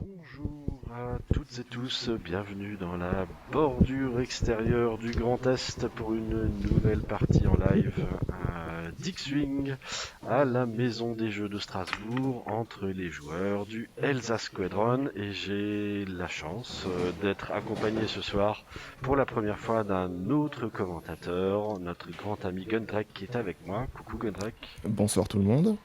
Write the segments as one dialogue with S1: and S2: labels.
S1: Bonjour à toutes et tous, bienvenue dans la bordure extérieure du Grand Est pour une nouvelle partie en live à d'X-Wing à la Maison des Jeux de Strasbourg entre les joueurs du Elsa Squadron et j'ai la chance d'être accompagné ce soir pour la première fois d'un autre commentateur, notre grand ami Gundrek qui est avec moi. Coucou Gundrek.
S2: Bonsoir tout le monde.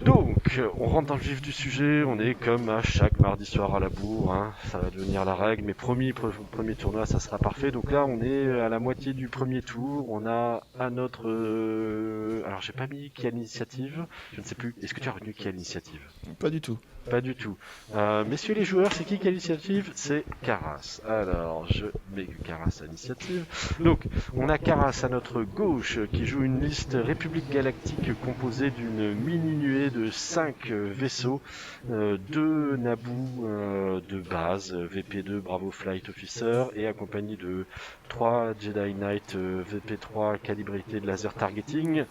S1: Donc, on rentre dans le vif du sujet, on est comme à chaque mardi soir à la bourre, hein, ça va devenir la règle, mais promis, premier tournoi, ça sera parfait. Donc là, on est à la moitié du premier tour, on a à notre... Alors, j'ai pas mis qui a l'initiative, je ne sais plus, est-ce que tu as retenu qui a l'initiative?
S2: Pas du tout.
S1: Pas du tout. Messieurs les joueurs, c'est qui a l'initiative? C'est Karas. Alors, je mets Karas à l'initiative. Donc, on a Karas à notre gauche qui joue une liste République Galactique composée d'une mini-nuée de 5 vaisseaux, 2 Naboo de base, VP2 Bravo Flight Officer, et accompagné de 3 Jedi Knight VP3 calibrité de laser targeting.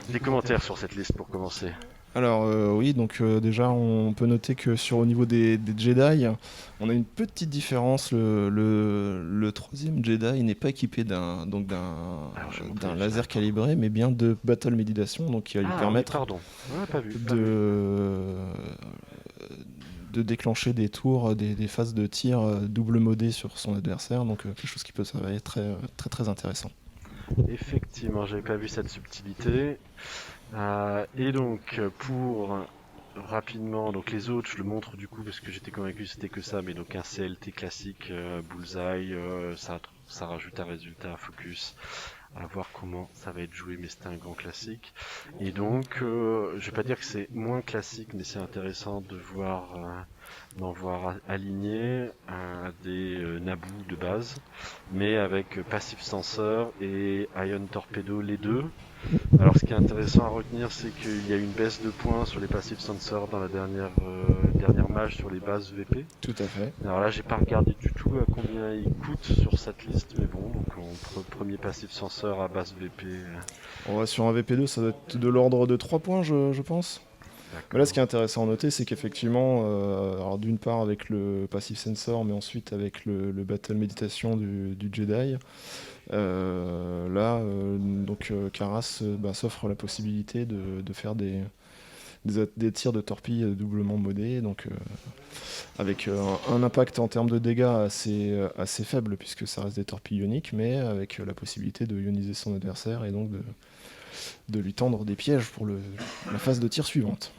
S1: Des commentaires sur cette liste pour commencer.
S2: Alors oui, donc déjà on peut noter que au niveau des Jedi, on a une petite différence. Le troisième Jedi n'est pas équipé d'un laser calibré, mais bien de battle méditation, donc qui va lui permettre
S1: pardon. Ouais, pas vu.
S2: de déclencher des tours, des phases de tir double modé sur son adversaire, donc quelque chose qui peut s'avérer très, très très intéressant.
S1: Effectivement, j'avais pas vu cette subtilité. Et donc, pour rapidement, donc les autres, je le montre du coup parce que j'étais convaincu que c'était que ça, mais donc un CLT classique, bullseye, ça rajoute un résultat focus. À voir comment ça va être joué, mais c'était un grand classique. Et donc, je vais pas dire que c'est moins classique, mais c'est intéressant de d'en voir aligner des Naboo de base, mais avec Passive Sensor et Ion Torpedo les deux. Alors ce qui est intéressant à retenir, c'est qu'il y a une baisse de points sur les Passive Sensors dans la dernière mage sur les bases VP.
S2: Tout à fait.
S1: Alors là, j'ai pas regardé du tout à combien il coûte sur cette liste, mais bon, donc premier Passive Sensor à base VP.
S2: On va sur un VP2, ça doit être de l'ordre de 3 points, je pense. Mais là, ce qui est intéressant à noter, c'est qu'effectivement, alors d'une part avec le Passive Sensor, mais ensuite avec le Battle Méditation du Jedi, donc Karas s'offre la possibilité de faire des tirs de torpille doublement modés, donc avec un impact en termes de dégâts assez faible, puisque ça reste des torpilles ioniques, mais avec la possibilité de ioniser son adversaire et donc de lui tendre des pièges pour la phase de tir suivante.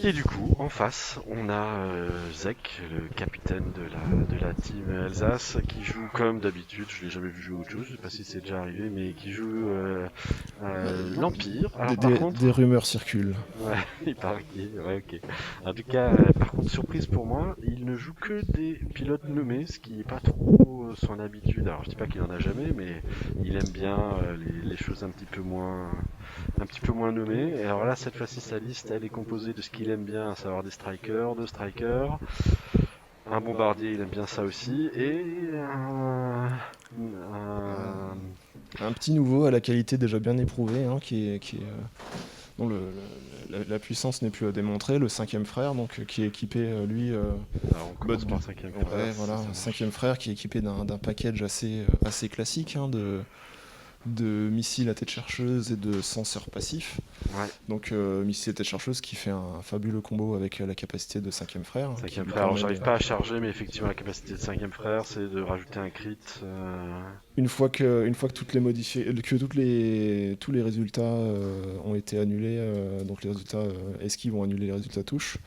S1: Et du coup, en face, on a Zek, le capitaine de la team Alsace, qui joue comme d'habitude, je l'ai jamais vu jouer autre chose, je sais pas si c'est déjà arrivé, mais qui joue l'Empire. Alors par contre...
S2: Des rumeurs circulent.
S1: Ouais, il paraît ouais, ok. En tout cas, par contre, surprise pour moi, il ne joue que des pilotes nommés, ce qui n'est pas trop son habitude. Alors je dis pas qu'il en a jamais, mais il aime bien les choses un petit peu moins nommées. Et alors là, cette fois-ci, sa liste, elle est composée de ce qu'il aime bien, à savoir des strikers, deux strikers, un bombardier, il aime bien ça aussi, et
S2: un petit nouveau à la qualité déjà bien éprouvée, hein, dont la puissance n'est plus à démontrer, le cinquième frère, donc qui est équipé lui.
S1: Alors on commence par le cinquième frère.
S2: Ouais, voilà, un cinquième frère qui est équipé d'un package assez classique, hein, de missiles à tête chercheuse et de senseurs passifs.
S1: Ouais.
S2: Donc missile à tête chercheuse qui fait un fabuleux combo avec la capacité de cinquième frère.
S1: Cinquième frère, alors j'arrive pas à charger, mais effectivement la capacité de cinquième frère, c'est de rajouter un crit.
S2: Une fois que tous les résultats ont été annulés, donc les résultats esquives vont annuler les résultats touches,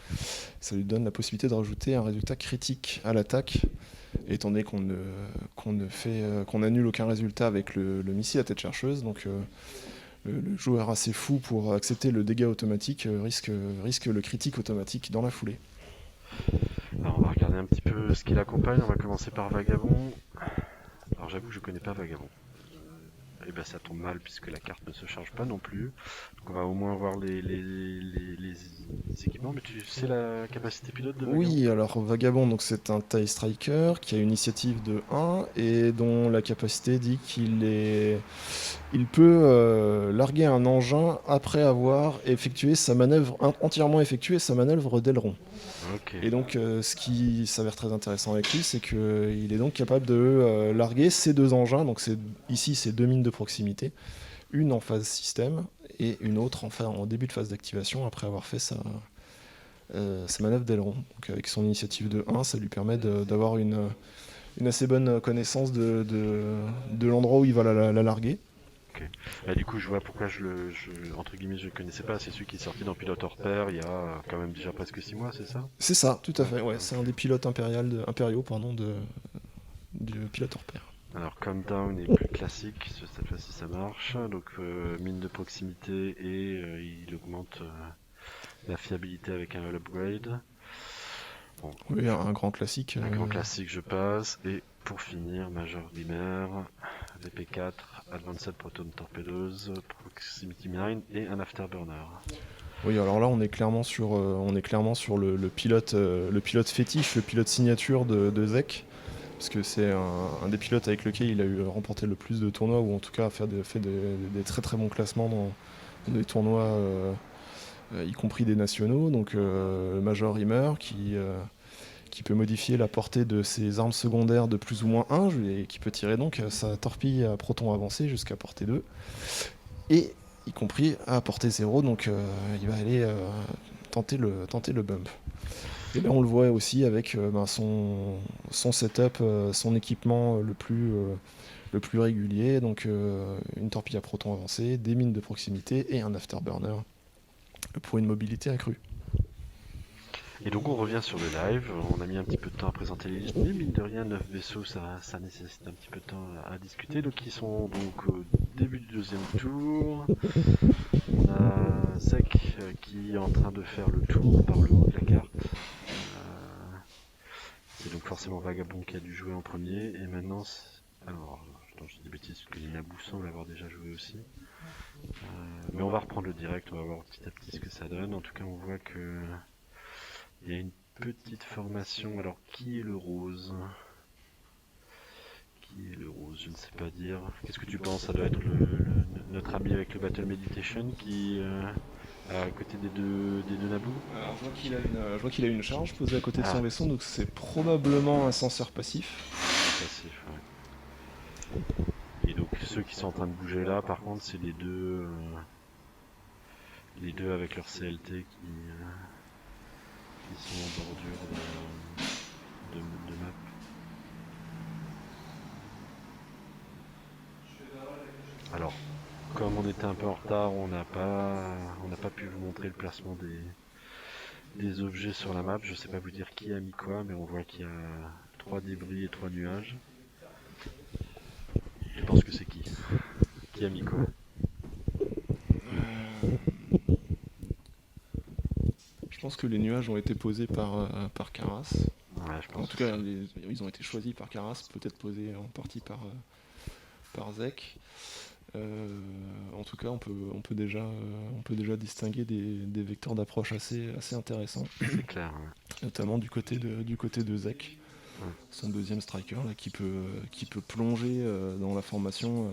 S2: ça lui donne la possibilité de rajouter un résultat critique à l'attaque. Étant donné qu'on annule aucun résultat avec le missile à tête chercheuse, donc le joueur assez fou pour accepter le dégât automatique risque le critique automatique dans la foulée.
S1: Alors on va regarder un petit peu ce qui l'accompagne, on va commencer par Vagabond. Alors j'avoue que je connais pas Vagabond. Et ben ça tombe mal puisque la carte ne se charge pas non plus. Donc on va au moins voir les les équipements, mais tu sais la capacité pilote de Vagabond?
S2: Oui, alors Vagabond, donc c'est un TIE Striker qui a une initiative de 1 et dont la capacité dit il peut larguer un engin après avoir effectué sa manœuvre, entièrement effectué sa manœuvre d'aileron.
S1: Ok.
S2: Et donc, ce qui s'avère très intéressant avec lui, c'est qu'il est donc capable de larguer ces deux engins. Donc, ici, c'est deux mines de proximité, une en phase système et une autre en début de phase d'activation après avoir fait sa manœuvre d'aileron. Donc, avec son initiative de 1, ça lui permet d'avoir une assez bonne connaissance de l'endroit où il va la larguer.
S1: Ok. Bah, du coup, je vois pourquoi entre guillemets, je le connaissais pas. C'est celui qui est sorti dans Pilote hors pair il y a quand même déjà presque 6 mois, c'est ça?
S2: C'est ça, tout à
S1: Ouais,
S2: fait. Ouais, c'est
S1: ok.
S2: un des pilotes impériaux du pilote hors pair.
S1: Alors, Countdown est plus classique, cette fois-ci ça marche. Donc, mine de proximité et il augmente la fiabilité avec un hull upgrade. Bon,
S2: Oui, un grand classique.
S1: un grand classique, je passe. Et pour finir, Major Glimmer, VP4, Advanced Proton Torpedoes, Proximity Mine et un Afterburner.
S2: Oui, alors là, on est clairement sur le pilote fétiche, le pilote signature de Zek, parce que c'est un des pilotes avec lequel il a eu remporté le plus de tournois, ou en tout cas fait des très très bons classements dans des tournois, y compris des nationaux. Donc Major Rimmer qui peut modifier la portée de ses armes secondaires de plus ou moins 1, et qui peut tirer donc sa torpille à proton avancé jusqu'à portée 2. Et y compris à portée 0, donc il va aller tenter le bump. Et là on le voit aussi avec son setup, son équipement le plus régulier, donc une torpille à proton avancé, des mines de proximité et un afterburner pour une mobilité accrue.
S1: Et donc on revient sur le live, on a mis un petit peu de temps à présenter les listes, mais mine de rien, 9 vaisseaux, ça nécessite un petit peu de temps à discuter. Donc ils sont donc au début du deuxième tour. On a Zek qui est en train de faire le tour par le haut de la carte. C'est donc forcément Vagabond qui a dû jouer en premier, et maintenant... Alors, attends, je dis des bêtises, parce que Inabu semble avoir déjà joué aussi. Mais on va reprendre le direct, on va voir petit à petit ce que ça donne. En tout cas, on voit que... Il y a une petite formation. Alors, qui est le rose? Qui est le rose? Je ne sais pas dire. Qu'est-ce que tu penses? Ça doit être notre ami avec le Battle Meditation qui à côté des deux Naboo.
S2: Alors, je vois qu'il a une charge posée à côté de son
S1: Ah,
S2: vaisseau, donc c'est probablement un senseur passif.
S1: passif, ouais. Et donc ceux qui sont en train de bouger là, par contre, c'est les deux avec leur CLT qui sont en bordure de map. Alors, comme on était un peu en retard, on n'a pas pu vous montrer le placement des objets sur la map. Je sais pas vous dire qui a mis quoi, mais on voit qu'il y a 3 débris et 3 nuages. Je pense que c'est qui? Qui a mis quoi?
S2: Je pense que les nuages ont été posés par Karas.
S1: Ouais, je
S2: En
S1: pense
S2: tout
S1: aussi.
S2: cas, ils ont été choisis par Karas, peut-être posés en partie par Zek. En tout cas, on peut déjà distinguer des vecteurs d'approche assez intéressants,
S1: C'est clair, ouais.
S2: notamment du côté de Zek,
S1: Ouais.
S2: son deuxième striker là, qui peut plonger dans la formation.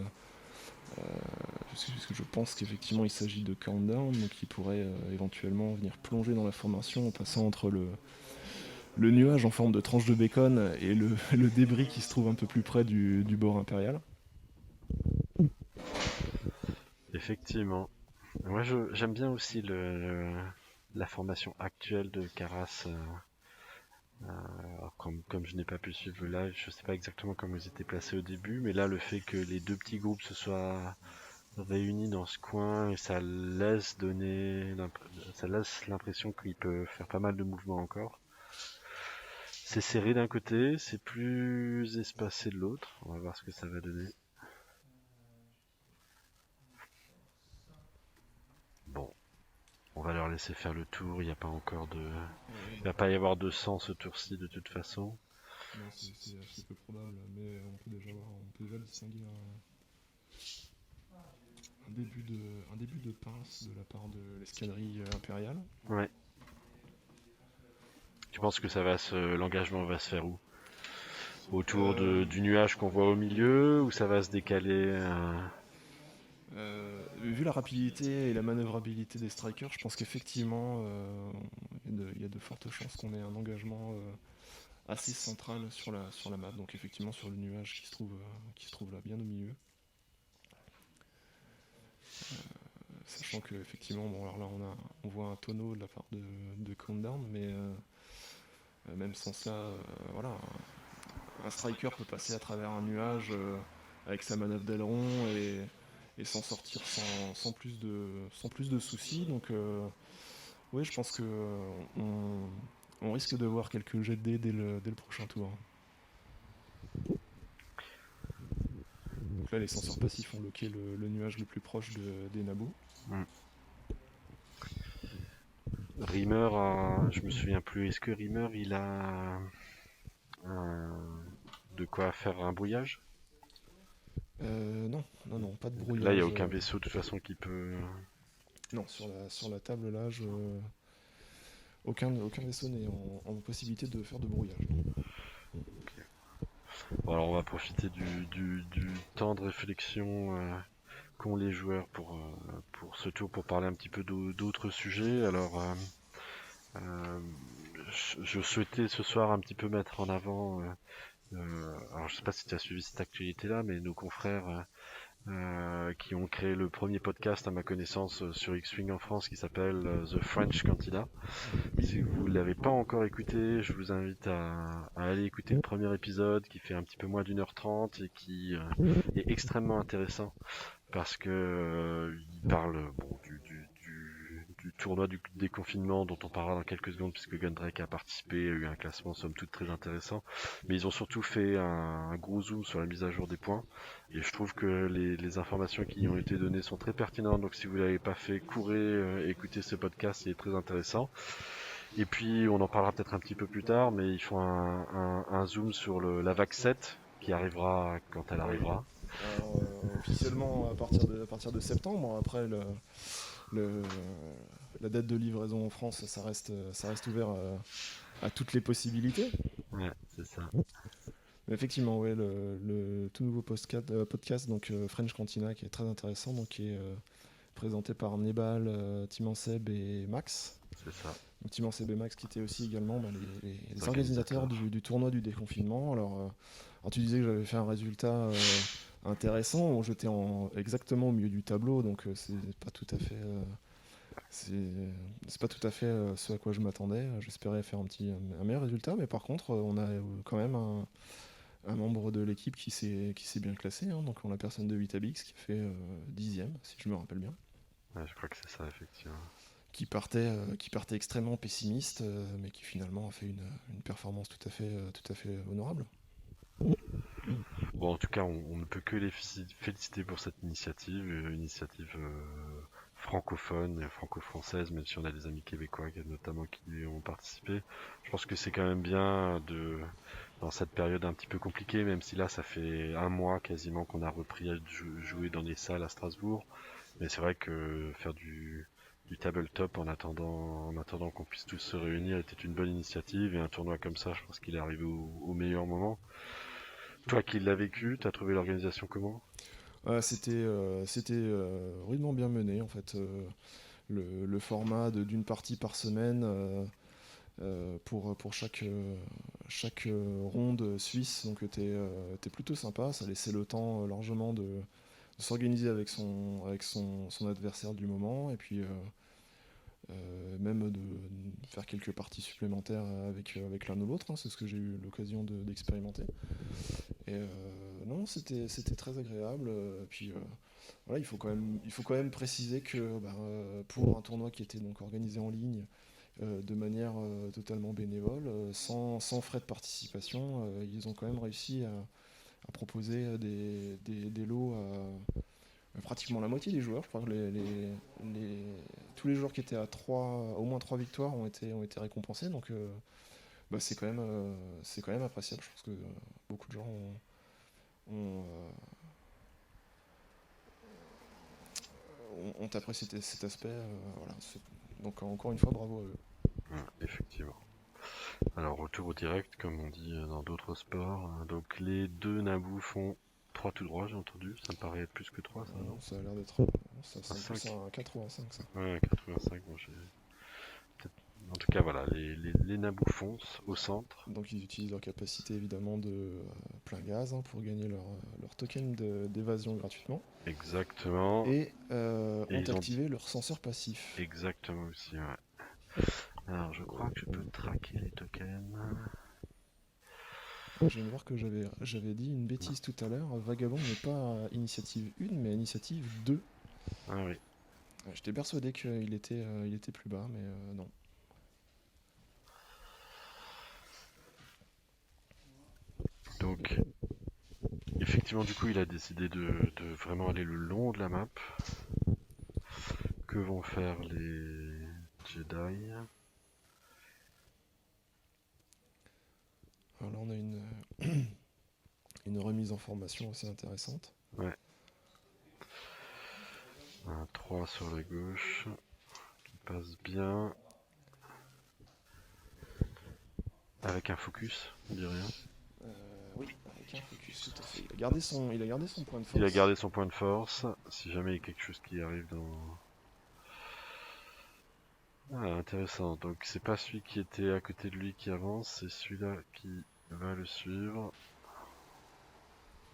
S2: Parce que je pense qu'effectivement il s'agit de Countdown, donc il pourrait éventuellement venir plonger dans la formation en passant entre le nuage en forme de tranche de bacon et le débris qui se trouve un peu plus près du bord impérial.
S1: Effectivement. Moi, j'aime bien aussi la formation actuelle de Karas. Alors, comme je n'ai pas pu suivre le live, je sais pas exactement comment ils étaient placés au début, mais là, le fait que les deux petits groupes se soient réunis dans ce coin, et ça laisse l'impression qu'il peut faire pas mal de mouvements encore. C'est serré d'un côté, c'est plus espacé de l'autre. On va voir ce que ça va donner. Bon, on va leur laisser faire le tour. Il n'y a pas encore de, il va pas y avoir de sang ce tour-ci de toute façon.
S2: Non, c'est assez peu probable, mais on peut déjà distinguer un début de pince de la part de l'escadrille impériale.
S1: Ouais. penses que l'engagement va se faire où? Autour
S2: Euh,
S1: du nuage qu'on voit au milieu, ou ça va se décaler
S2: Vu la rapidité et la manœuvrabilité des strikers, je pense qu'effectivement, il y a de fortes chances qu'on ait un engagement assez central sur la map, donc effectivement sur le nuage qui se trouve là, bien au milieu. Sachant que effectivement, bon alors là on voit un tonneau de la part de Countdown, mais même sans cela, voilà, un striker peut passer à travers un nuage avec sa manœuvre d'aileron et s'en sortir sans plus de soucis. Donc oui, je pense que on risque de voir quelques jets de dés dès le prochain tour. Donc là, les senseurs passifs ont loqué le nuage le plus proche des Naboo.
S1: hmm. Je me souviens plus, est-ce que Rimmer il a de quoi faire un brouillage?
S2: Non, non, non, pas de
S1: Là, il n'y a
S2: brouillage.
S1: aucun vaisseau de toute façon qui peut.
S2: Non, sur la table là, aucun vaisseau n'est en possibilité de faire de brouillage.
S1: Bon, alors on va profiter du temps de réflexion qu'ont les joueurs pour ce tour pour parler un petit peu d'autres sujets. Alors, je souhaitais ce soir un petit peu mettre en avant. Alors, je sais pas si tu as suivi cette actualité-là, mais nos confrères qui ont créé le premier podcast à ma connaissance sur X-Wing en France qui s'appelle The French Cantina. Si vous ne l'avez pas encore écouté, je vous invite à aller écouter le premier épisode qui fait un petit peu moins d'1h30 et qui est extrêmement intéressant parce que il parle bon, du tournoi du déconfinement dont on parlera dans quelques secondes puisque Gundrake a participé, a eu un classement somme toute très intéressant, mais ils ont surtout fait un gros zoom sur la mise à jour des points et je trouve que les informations qui ont été données sont très pertinentes, donc si vous ne l'avez pas fait, courez écoutez ce podcast, il est très intéressant. Et puis on en parlera peut-être un petit peu plus tard, mais ils font un zoom sur la vague 7 qui arrivera quand elle arrivera.
S2: Alors, officiellement à partir de septembre, après le- la date de livraison en France, ça reste ouvert à toutes les possibilités.
S1: Ouais, c'est ça.
S2: Mais effectivement, ouais, le tout nouveau podcast donc French Cantina, qui est très intéressant, donc qui est présenté par Nebal, Timan Seb et Max.
S1: C'est ça.
S2: Donc Timan Seb et Max qui étaient aussi également les organisateurs
S1: Organisateurs.
S2: du tournoi du déconfinement. Alors tu disais que j'avais fait un résultat intéressant. Bon, j'étais exactement au milieu du tableau, donc c'est pas tout à fait c'est pas tout à fait ce à quoi je m'attendais. J'espérais faire un meilleur résultat, mais par contre, on a quand même un membre de l'équipe qui s'est bien classé, hein. Donc on a la personne de 8abix qui fait 10ème, si je me rappelle bien.
S1: Ouais, je crois que c'est ça, effectivement.
S2: Qui partait extrêmement pessimiste, mais qui finalement a fait une performance tout à fait honorable.
S1: Bon, en tout cas, on ne peut que les féliciter pour cette initiative, initiative francophone, franco-française, même si on a des amis québécois notamment qui y ont participé. Je pense que c'est quand même bien dans cette période un petit peu compliquée, même si là ça fait un mois quasiment qu'on a repris à jouer dans les salles à Strasbourg. Mais c'est vrai que faire du tabletop en attendant qu'on puisse tous se réunir était une bonne initiative et un tournoi comme ça, je pense qu'il est arrivé au meilleur moment. Toi qui l'as vécu, t'as trouvé l'organisation comment?
S2: C'était rudement bien mené en fait. Le format d'une partie par semaine pour chaque ronde suisse, donc était plutôt sympa. Ça laissait le temps largement de s'organiser avec son adversaire du moment et puis même de faire quelques parties supplémentaires avec l'un ou l'autre, hein. C'est ce que j'ai eu l'occasion d'expérimenter. Et non, c'était très agréable. Puis voilà, il faut quand même préciser que pour un tournoi qui était donc organisé en ligne de manière totalement bénévole, sans frais de participation, ils ont quand même réussi à proposer des lots à pratiquement la moitié des joueurs. Je crois que tous les joueurs qui étaient à au moins 3 victoires ont été récompensés. Donc c'est quand même appréciable. Je pense que beaucoup de gens ont apprécié cet aspect. Voilà. Donc encore une fois, bravo à eux.
S1: Ouais, effectivement. Alors, retour au direct, comme on dit dans d'autres sports. Donc, les deux Naboo font 3 tout droit, j'ai entendu. Ça me paraît être plus que 3, ça, non?
S2: Ça a l'air d'être. Ça
S1: Un
S2: semble plus
S1: 5.
S2: un 85, ça.
S1: Ouais, 85, bon, j'ai... peut-être- En tout cas, voilà, les Naboo foncent au centre.
S2: Donc ils utilisent leur capacité évidemment de plein gaz hein, pour gagner leur token d'évasion gratuitement.
S1: Exactement.
S2: Et
S1: Et
S2: ont
S1: ils ont dit
S2: activé leur senseur passif.
S1: exactement aussi, ouais. Alors, je crois que je peux traquer les tokens.
S2: Je viens de voir que j'avais dit une bêtise tout à l'heure. Vagabond n'est pas à initiative 1, mais à initiative 2.
S1: Ah oui.
S2: J'étais persuadé il était plus bas, mais non.
S1: Donc, effectivement, du coup, il a décidé de vraiment aller le long de la map. Que vont faire les Jedi?
S2: Alors là, on a une remise en formation assez intéressante.
S1: Ouais. Un 3 sur la gauche. Qui passe bien. Avec un focus, on dit rien.
S2: Oui, avec un focus, tout à fait. Il a gardé son point de force.
S1: Il a gardé son point de force. Si jamais il y a quelque chose qui arrive dans... Ah, intéressant. Donc c'est pas celui qui était à côté de lui qui avance, c'est celui-là qui va le suivre.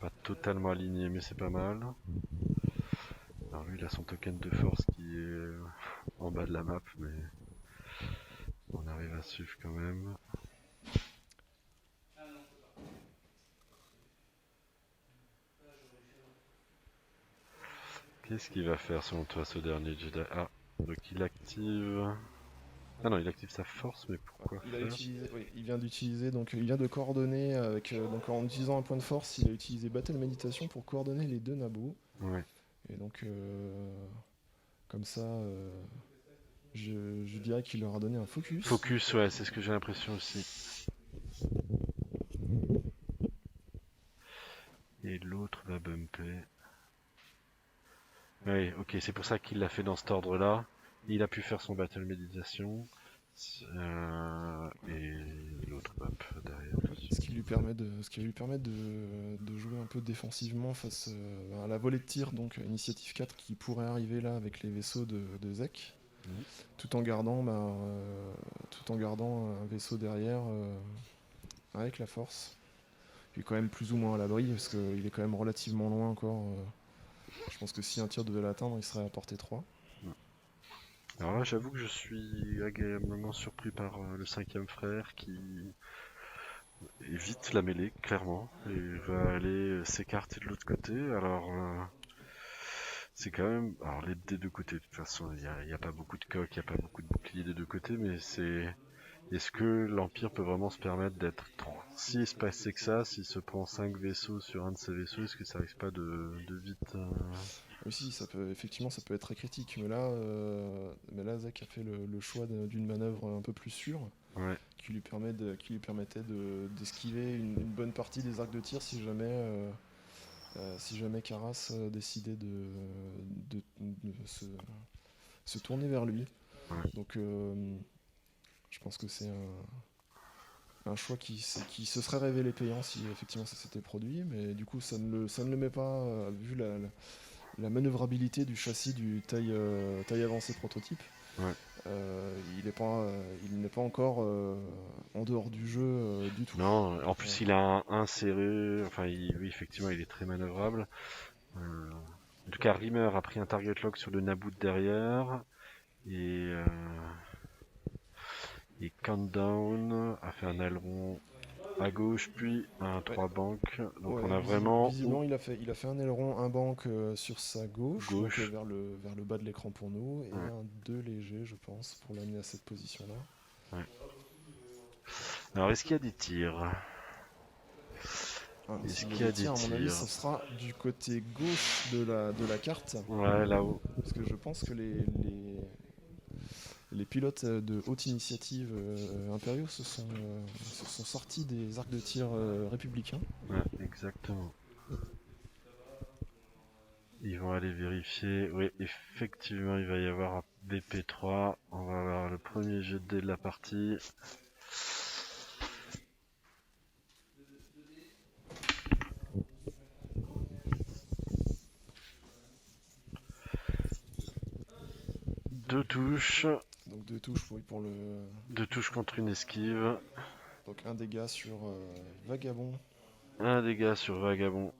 S1: Pas totalement aligné, mais c'est pas mal. Alors lui, il a son token de force qui est en bas de la map, mais on arrive à suivre quand même. Qu'est-ce qu'il va faire selon toi, ce dernier Jedi? Ah, donc il active... Ah non, il active sa force, mais pourquoi faire?
S2: Il vient d'utiliser, donc il vient de coordonner avec, donc en utilisant un point de force, il a utilisé Battle Meditation pour coordonner les deux nabos.
S1: Ouais.
S2: Et donc, comme ça, je dirais qu'il leur a donné un focus.
S1: Focus, ouais, c'est ce que j'ai l'impression aussi. Et l'autre va bumper. Oui, ok, c'est pour ça qu'il l'a fait dans cet ordre-là. Il a pu faire son battle méditation. Et l'autre bump derrière.
S2: Ce qui lui permet de jouer un peu défensivement face à la volée de tir, donc initiative 4 qui pourrait arriver là avec les vaisseaux de Zek,
S1: Mhm.
S2: tout en gardant un vaisseau derrière avec la force. Il est quand même plus ou moins à l'abri parce qu'il est quand même relativement loin encore. Je pense que si un tir devait l'atteindre, il serait à portée 3.
S1: Alors là, j'avoue que je suis agréablement surpris par le cinquième frère qui évite la mêlée, clairement, et va aller s'écarter de l'autre côté. Alors, c'est quand même... Alors, des deux côtés, de toute façon, il y a pas beaucoup de coques, il n'y a pas beaucoup de boucliers des deux côtés, mais c'est... Est-ce que l'Empire peut vraiment se permettre d'être si espacé que ça, s'il se prend 5 vaisseaux sur un de ses vaisseaux, est-ce que ça risque pas de vite...
S2: Oui, si, effectivement, ça peut être très critique. Mais là Zek a fait le choix d'une manœuvre un peu plus sûre,
S1: Ouais,
S2: qui lui permettait d'esquiver une bonne partie des arcs de tir si jamais Karas décidait de se tourner vers lui.
S1: ouais.
S2: Donc, je pense que c'est un choix qui se serait révélé payant si effectivement ça s'était produit, mais du coup ça ne le met pas, vu la manœuvrabilité du châssis du taille avancée prototype.
S1: Ouais.
S2: Il n'est pas encore en dehors du jeu du tout.
S1: Non, en plus il a un serré, enfin oui effectivement il est très manœuvrable. En tout cas Rimmer a pris un target lock sur le Naboo de derrière et, euh, et Countdown a fait un aileron à gauche puis un 3 banques. Donc
S2: Ouais,
S1: on a vraiment
S2: visiblement il a fait un aileron, un banc sur sa gauche, donc
S1: gauche.
S2: vers le bas de l'écran pour nous, et
S1: Ouais,
S2: un 2 léger je pense pour l'amener à cette position-là.
S1: ouais. Alors est-ce qu'il y a des tirs?
S2: Alors,
S1: Est-ce
S2: s'il y a
S1: qu'il y
S2: des
S1: a des
S2: tirs, à mon avis,
S1: tirs?
S2: ce sera du côté gauche de la carte,
S1: Ouais, là-haut.
S2: parce que je pense que les pilotes de haute initiative impériaux se sont sortis des arcs de tir républicains.
S1: Ouais, exactement. Ils vont aller vérifier. Oui, effectivement, il va y avoir un BP3. On va avoir le premier jet de dés de la partie. 2 touches.
S2: Donc 2 touches oui, pour le.
S1: 2 touches contre une esquive.
S2: Donc un dégât sur Vagabond.
S1: Un dégât sur Vagabond.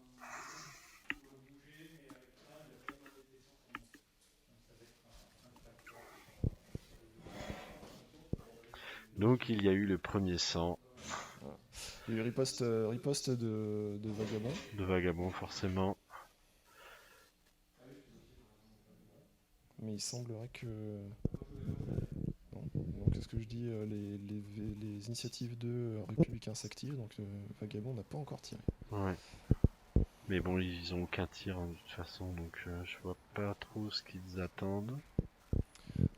S1: Donc il y a eu le premier sang.
S2: Voilà. Il y a eu riposte de Vagabond.
S1: De Vagabond, forcément.
S2: Mais il semblerait que. Non. Donc, qu'est-ce que je dis les initiatives de Républicains s'activent, donc Vagabond n'a pas encore tiré.
S1: Ouais. Mais bon, ils ont aucun tir de toute façon, donc je vois pas trop ce qu'ils attendent.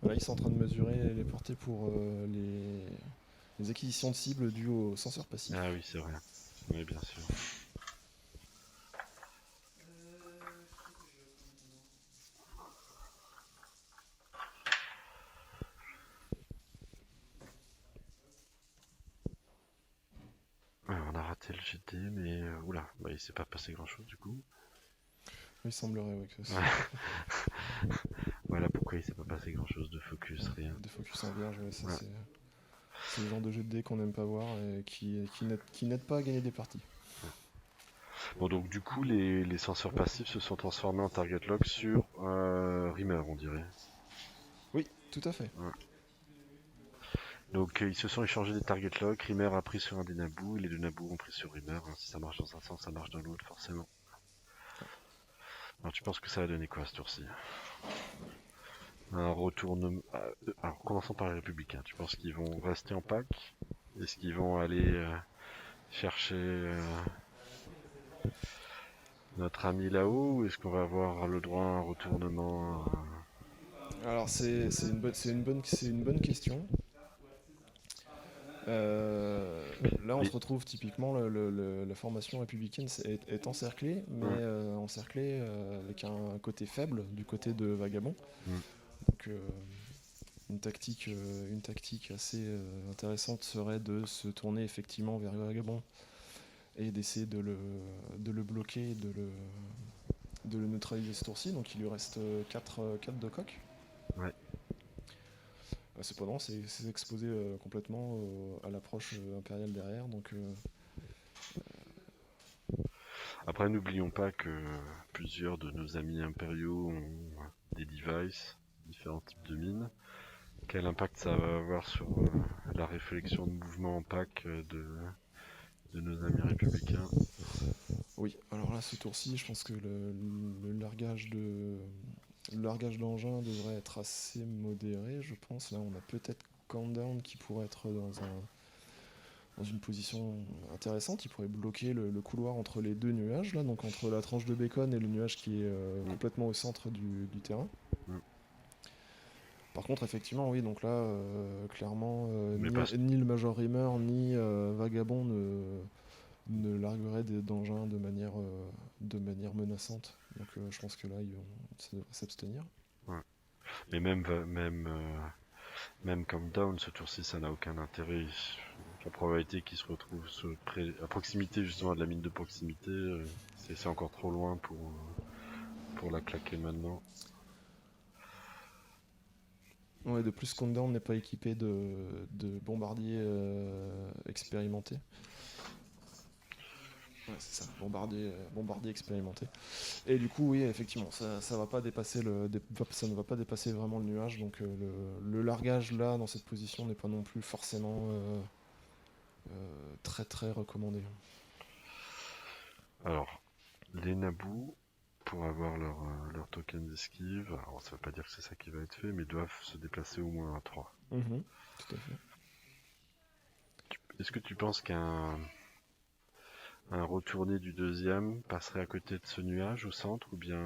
S2: Voilà, ils sont en train de mesurer les portées pour les acquisitions de cibles dues au senseur passif.
S1: Ah oui, c'est vrai. Oui, bien sûr. Ouais, on a raté le GT, mais oula, bah, il s'est pas passé grand chose du coup.
S2: Il semblerait oui, que
S1: Ouais. Voilà pourquoi il s'est pas passé grand chose de focus, rien.
S2: Des focus en vierge, ouais, ça
S1: Ouais.
S2: c'est le genre de jet de dés qu'on n'aime pas voir et qui n'aide pas à gagner des parties.
S1: Bon, donc du coup, les senseurs passifs se sont transformés en target lock sur Rimmer, on dirait.
S2: Oui, tout à fait.
S1: Ouais. Donc ils se sont échangés des target lock, Rimmer a pris sur un des nabous, et les deux nabous ont pris sur Rimmer. Si ça marche dans un sens, ça marche dans l'autre, forcément. Alors tu penses que ça va donner quoi ce tour-ci? Un retournement... alors commençons par les républicains. Tu penses qu'ils vont rester en pack? Est-ce qu'ils vont aller chercher notre ami là-haut? Ou est-ce qu'on va avoir le droit à un retournement
S2: Alors c'est une bonne question. Là, on
S1: Mais-
S2: se retrouve typiquement, la formation républicaine est encerclée, mais
S1: Ouais.
S2: encerclée avec un côté faible du côté de Vagabond.
S1: Mm.
S2: Donc, une tactique assez intéressante serait de se tourner effectivement vers Vagabond et d'essayer de le bloquer, de le neutraliser ce tour-ci. Donc, il lui reste 4 de coq.
S1: Ouais.
S2: Cependant, c'est exposé complètement à l'approche impériale derrière. Donc,
S1: Après, n'oublions pas que plusieurs de nos amis impériaux ont des devices, différents types de mines. Quel impact ça va avoir sur la réflexion de mouvement en pack de nos amis républicains?
S2: oui, alors là, ce tour-ci, je pense que le largage d'engin devrait être assez modéré, je pense. Là, on a peut-être Countdown qui pourrait être dans une position intéressante. Il pourrait bloquer le couloir entre les deux nuages, là, donc entre la tranche de bacon et le nuage qui est complètement au centre du terrain.
S1: Mm.
S2: Par contre, effectivement, oui, donc là, clairement,
S1: Mais pas...
S2: ni le Major Rimmer, ni Vagabond ne larguerait d'engins de manière menaçante. Donc je pense que là, ça devrait s'abstenir.
S1: Ouais. Mais même comme down, ce tour-ci, ça n'a aucun intérêt. La probabilité qu'il se retrouve à proximité justement de la mine de proximité, c'est encore trop loin pour la claquer maintenant.
S2: Ouais, de plus, Countdown n'est pas équipé de bombardiers expérimentés. Ouais, c'est ça, bombardier expérimenté. Et du coup, oui, effectivement, ça va pas dépasser ça ne va pas dépasser vraiment le nuage, donc le largage là, dans cette position, n'est pas non plus forcément très très recommandé.
S1: Alors, les nabous, pour avoir leur token d'esquive, alors ça veut pas dire que c'est ça qui va être fait, mais doivent se déplacer au moins à 3.
S2: Tout à fait.
S1: Est-ce que tu penses qu'un retourné du deuxième passerait à côté de ce nuage au centre, ou bien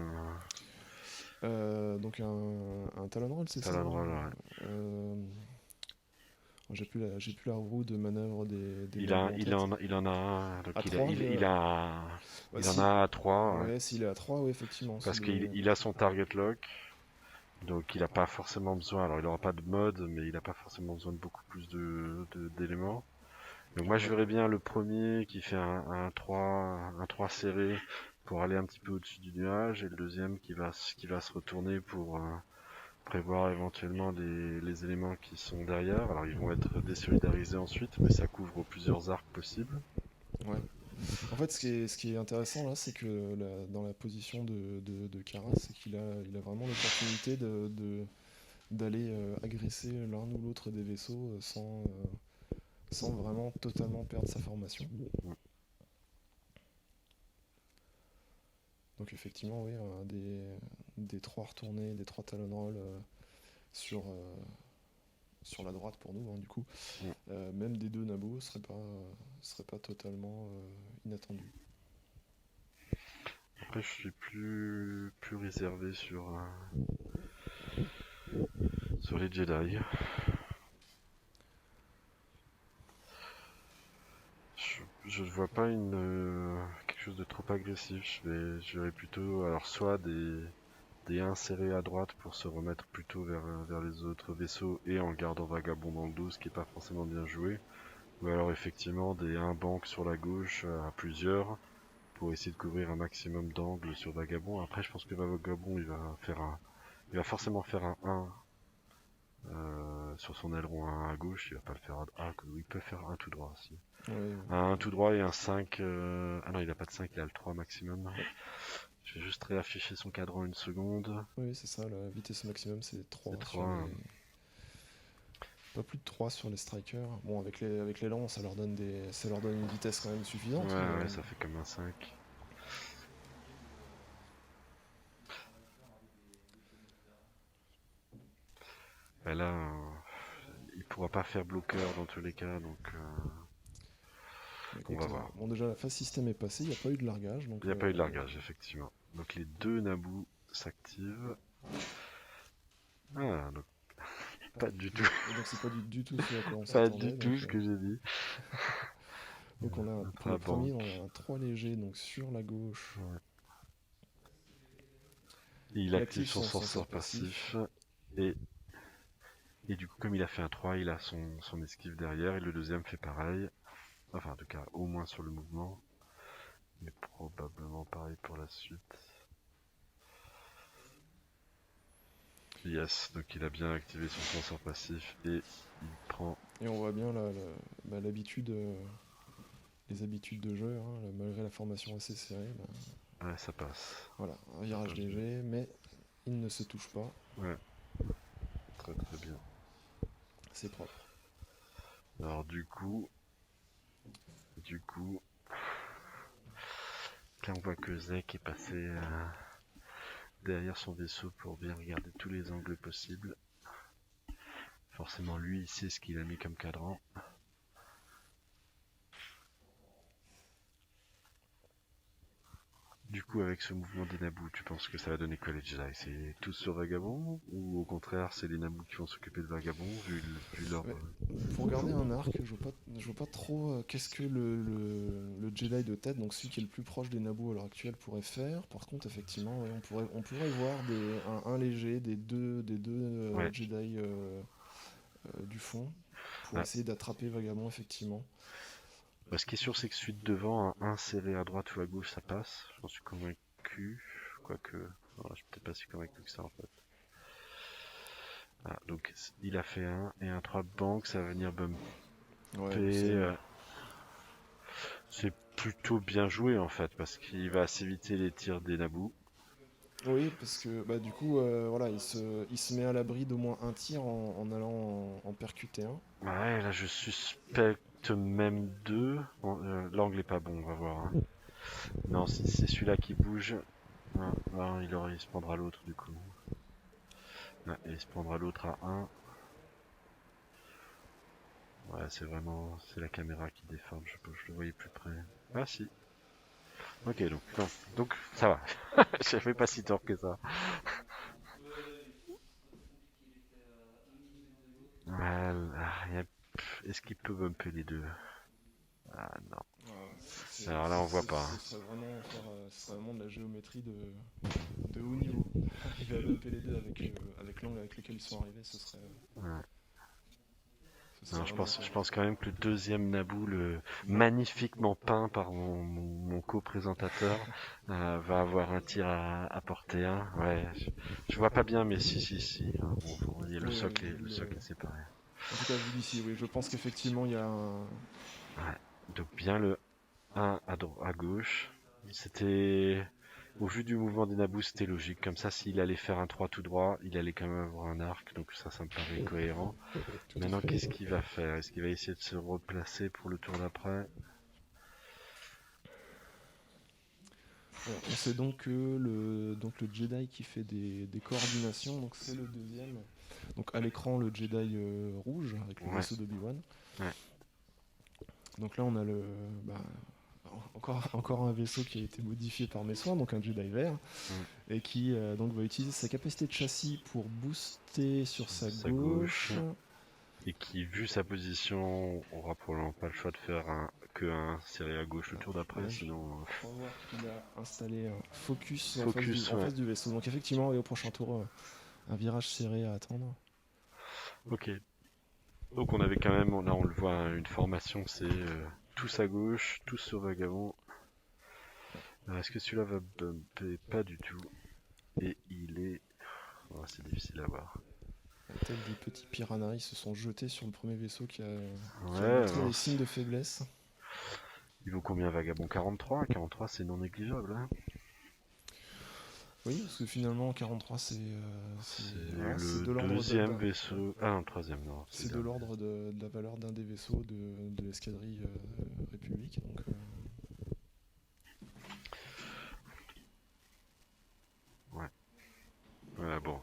S2: Donc un Talon Roll, c'est ça?
S1: Talon Roll, ouais.
S2: J'ai plus la roue de manœuvre des
S1: Il
S2: nabos
S1: en a un, donc
S2: À 3,
S1: il en
S2: si.
S1: a à 3, ouais.
S2: Ouais, s'il est à 3, oui, effectivement.
S1: Parce qu'il a son target lock, donc il n'a pas forcément besoin, alors il n'aura pas de mode, mais il n'a pas forcément besoin de beaucoup plus d'éléments. Donc moi je verrais bien le premier qui fait un 3 serré pour aller un petit peu au-dessus du nuage, et le deuxième qui va se retourner prévoir éventuellement les éléments qui sont derrière. Alors ils vont être désolidarisés ensuite, mais ça couvre plusieurs arcs possibles.
S2: Ouais. En fait, ce qui est intéressant là, c'est que dans la position de Kara, c'est il a vraiment l'opportunité d'aller agresser l'un ou l'autre des vaisseaux sans vraiment totalement perdre sa formation. Donc effectivement, oui, des trois retournés, des trois talon rolls sur la droite pour nous, hein, du coup.
S1: Mm.
S2: Même des deux Naboo serait pas totalement inattendu.
S1: Après, je suis plus réservé sur les Jedi. Je ne vois pas quelque chose de trop agressif. Je vais plutôt, alors soit des insérés à droite pour se remettre plutôt vers les autres vaisseaux et en gardant Vagabond dans le dos, ce qui est pas forcément bien joué. Ou alors effectivement un bank sur la gauche à plusieurs pour essayer de couvrir un maximum d'angles sur Vagabond. Après, je pense que Vagabond il va forcément faire un 1 sur son aileron 1 à gauche. Il va pas le faire à il peut faire un tout droit aussi.
S2: Ouais,
S1: Un tout droit et un 5. Ah non, il a pas de 5, il a le 3 maximum. Je vais juste réafficher son cadran une seconde.
S2: oui, c'est ça, la vitesse maximum c'est 3
S1: C'est
S2: sur
S1: 3. Hein.
S2: Pas plus de 3 sur les strikers. Bon, avec les lances, ça leur donne une vitesse quand même suffisante.
S1: Ouais, ça fait comme un 5. Et là, il pourra pas faire bloqueur dans tous les cas, donc
S2: Écoute,
S1: on va voir.
S2: bon, déjà, la phase système est passée, il n'y a pas eu de largage. Donc,
S1: Il n'y a pas eu de largage, effectivement. Donc les deux Naboo s'activent. Ah, donc pas du tout.
S2: Et donc, c'est pas du tout ce à quoi on
S1: Pas
S2: s'attendait.
S1: du tout ce que j'ai dit.
S2: Donc, on a, pour le premier, on a un 3 léger donc sur la gauche.
S1: Ouais. Il active son sensor passif. Et du coup, comme il a fait un 3, il a son esquive derrière. Et le deuxième fait pareil. Enfin, en tout cas, au moins sur le mouvement. Mais probablement pareil pour la suite. Yes, donc il a bien activé son sensor passif et il prend.
S2: Et on voit bien l'habitude, les habitudes de jeu, hein, malgré la formation assez serrée.
S1: Ouais, ça passe.
S2: Voilà, un virage léger, mais il ne se touche pas.
S1: Ouais, très très bien.
S2: C'est propre.
S1: Alors du coup, là on voit que Zek est passé derrière son vaisseau pour bien regarder tous les angles possibles. Forcément lui il sait ce qu'il a mis comme cadran. Du coup avec ce mouvement des Naboo, tu penses que ça va donner quoi les Jedi? C'est tous sur Vagabond ou au contraire c'est les Naboo qui vont s'occuper de Vagabond vu leur...
S2: Ouais. Pour garder un arc, je vois pas trop qu'est-ce que le Jedi de tête, donc celui qui est le plus proche des Naboo à l'heure actuelle, pourrait faire. Par contre, effectivement, ouais, on pourrait voir un léger des deux
S1: Ouais.
S2: Jedi du fond pour
S1: Ouais.
S2: essayer d'attraper Vagabond, effectivement.
S1: Bah, ce qui est sûr, c'est que celui de devant, un serré à droite ou à gauche, ça passe. J'en suis convaincu. Quoique, non, je suis peut-être pas si convaincu que ça en fait. Ah, donc il a fait un et un 3 bank, ça va venir bumper.
S2: Ouais,
S1: c'est plutôt bien joué en fait, parce qu'il va assez éviter les tirs des Naboo.
S2: oui, parce que bah, du coup, voilà, il se met à l'abri d'au moins un tir en allant en percuter un.
S1: Ouais, là je suspecte même deux. Bon, l'angle est pas bon, on va voir. Hein. Non, si c'est celui-là qui bouge, il se prendra l'autre du coup. Ouais, et il se prendra l'autre à 1. Ouais, c'est la caméra qui déforme, je le voyais plus près. Ah si. Ok, donc ça va. J'avais pas si tort que ça. Est-ce qu'il peut bumper les deux? Ah non. Alors là, on voit pas.
S2: Ce serait vraiment de la géométrie de haut niveau. Arriver à bumper les deux avec l'angle avec lequel ils sont arrivés,
S1: Ouais. Non, je pense quand même que le deuxième Naboul, magnifiquement peint par mon co-présentateur, va avoir un tir à portée 1. Ouais, je vois pas bien, mais si. Hein, le
S2: Oui,
S1: socle
S2: vu
S1: le socle est séparé.
S2: en tout cas, vu d'ici, oui, je pense qu'effectivement, il y a un...
S1: Ouais. Donc bien le 1 à gauche. C'était... Au vu du mouvement des Naboo, c'était logique. Comme ça, s'il allait faire un 3 tout droit, il allait quand même avoir un arc. Donc ça me paraît cohérent.
S2: Tout à
S1: Maintenant,
S2: fait.
S1: qu'est-ce qu'il va faire? Est-ce qu'il va essayer de se replacer pour le tour d'après?
S2: Alors, on sait donc que le Jedi qui fait des coordinations, donc c'est le deuxième. Donc à l'écran, le Jedi rouge avec le
S1: Ouais.
S2: vaisseau d'Obi-Wan.
S1: Ouais.
S2: Donc là, on a encore un vaisseau qui a été modifié par mes soins, donc un Jedi vert, et qui donc va utiliser sa capacité de châssis pour booster sur sa gauche.
S1: Et qui, vu sa position, aura probablement pas le choix de faire un serré à gauche le tour d'après, sinon...
S2: On va voir qu'il a installé un focus, en
S1: ouais.
S2: face du vaisseau. Donc effectivement, et au prochain tour, un virage serré à attendre.
S1: Ok. Donc on avait quand même, là on le voit, hein, une formation, c'est tous à gauche, tous sur Vagabond. Alors, est-ce que celui-là va bumper? Pas du tout. Et il est... Oh, c'est difficile à voir.
S2: Tels des petits piranhas, ils se sont jetés sur le premier vaisseau qui a
S1: Ouais,
S2: montré des signes de faiblesse.
S1: Il vaut combien Vagabond? 43? 43 c'est non négligeable, hein.
S2: Oui, parce que finalement, 43, c'est
S1: le
S2: de l'ordre
S1: deuxième vaisseau... Ah non, le troisième, non.
S2: C'est de l'ordre de la valeur d'un des vaisseaux de l'escadrille République. Donc,
S1: Ouais. Voilà, bon.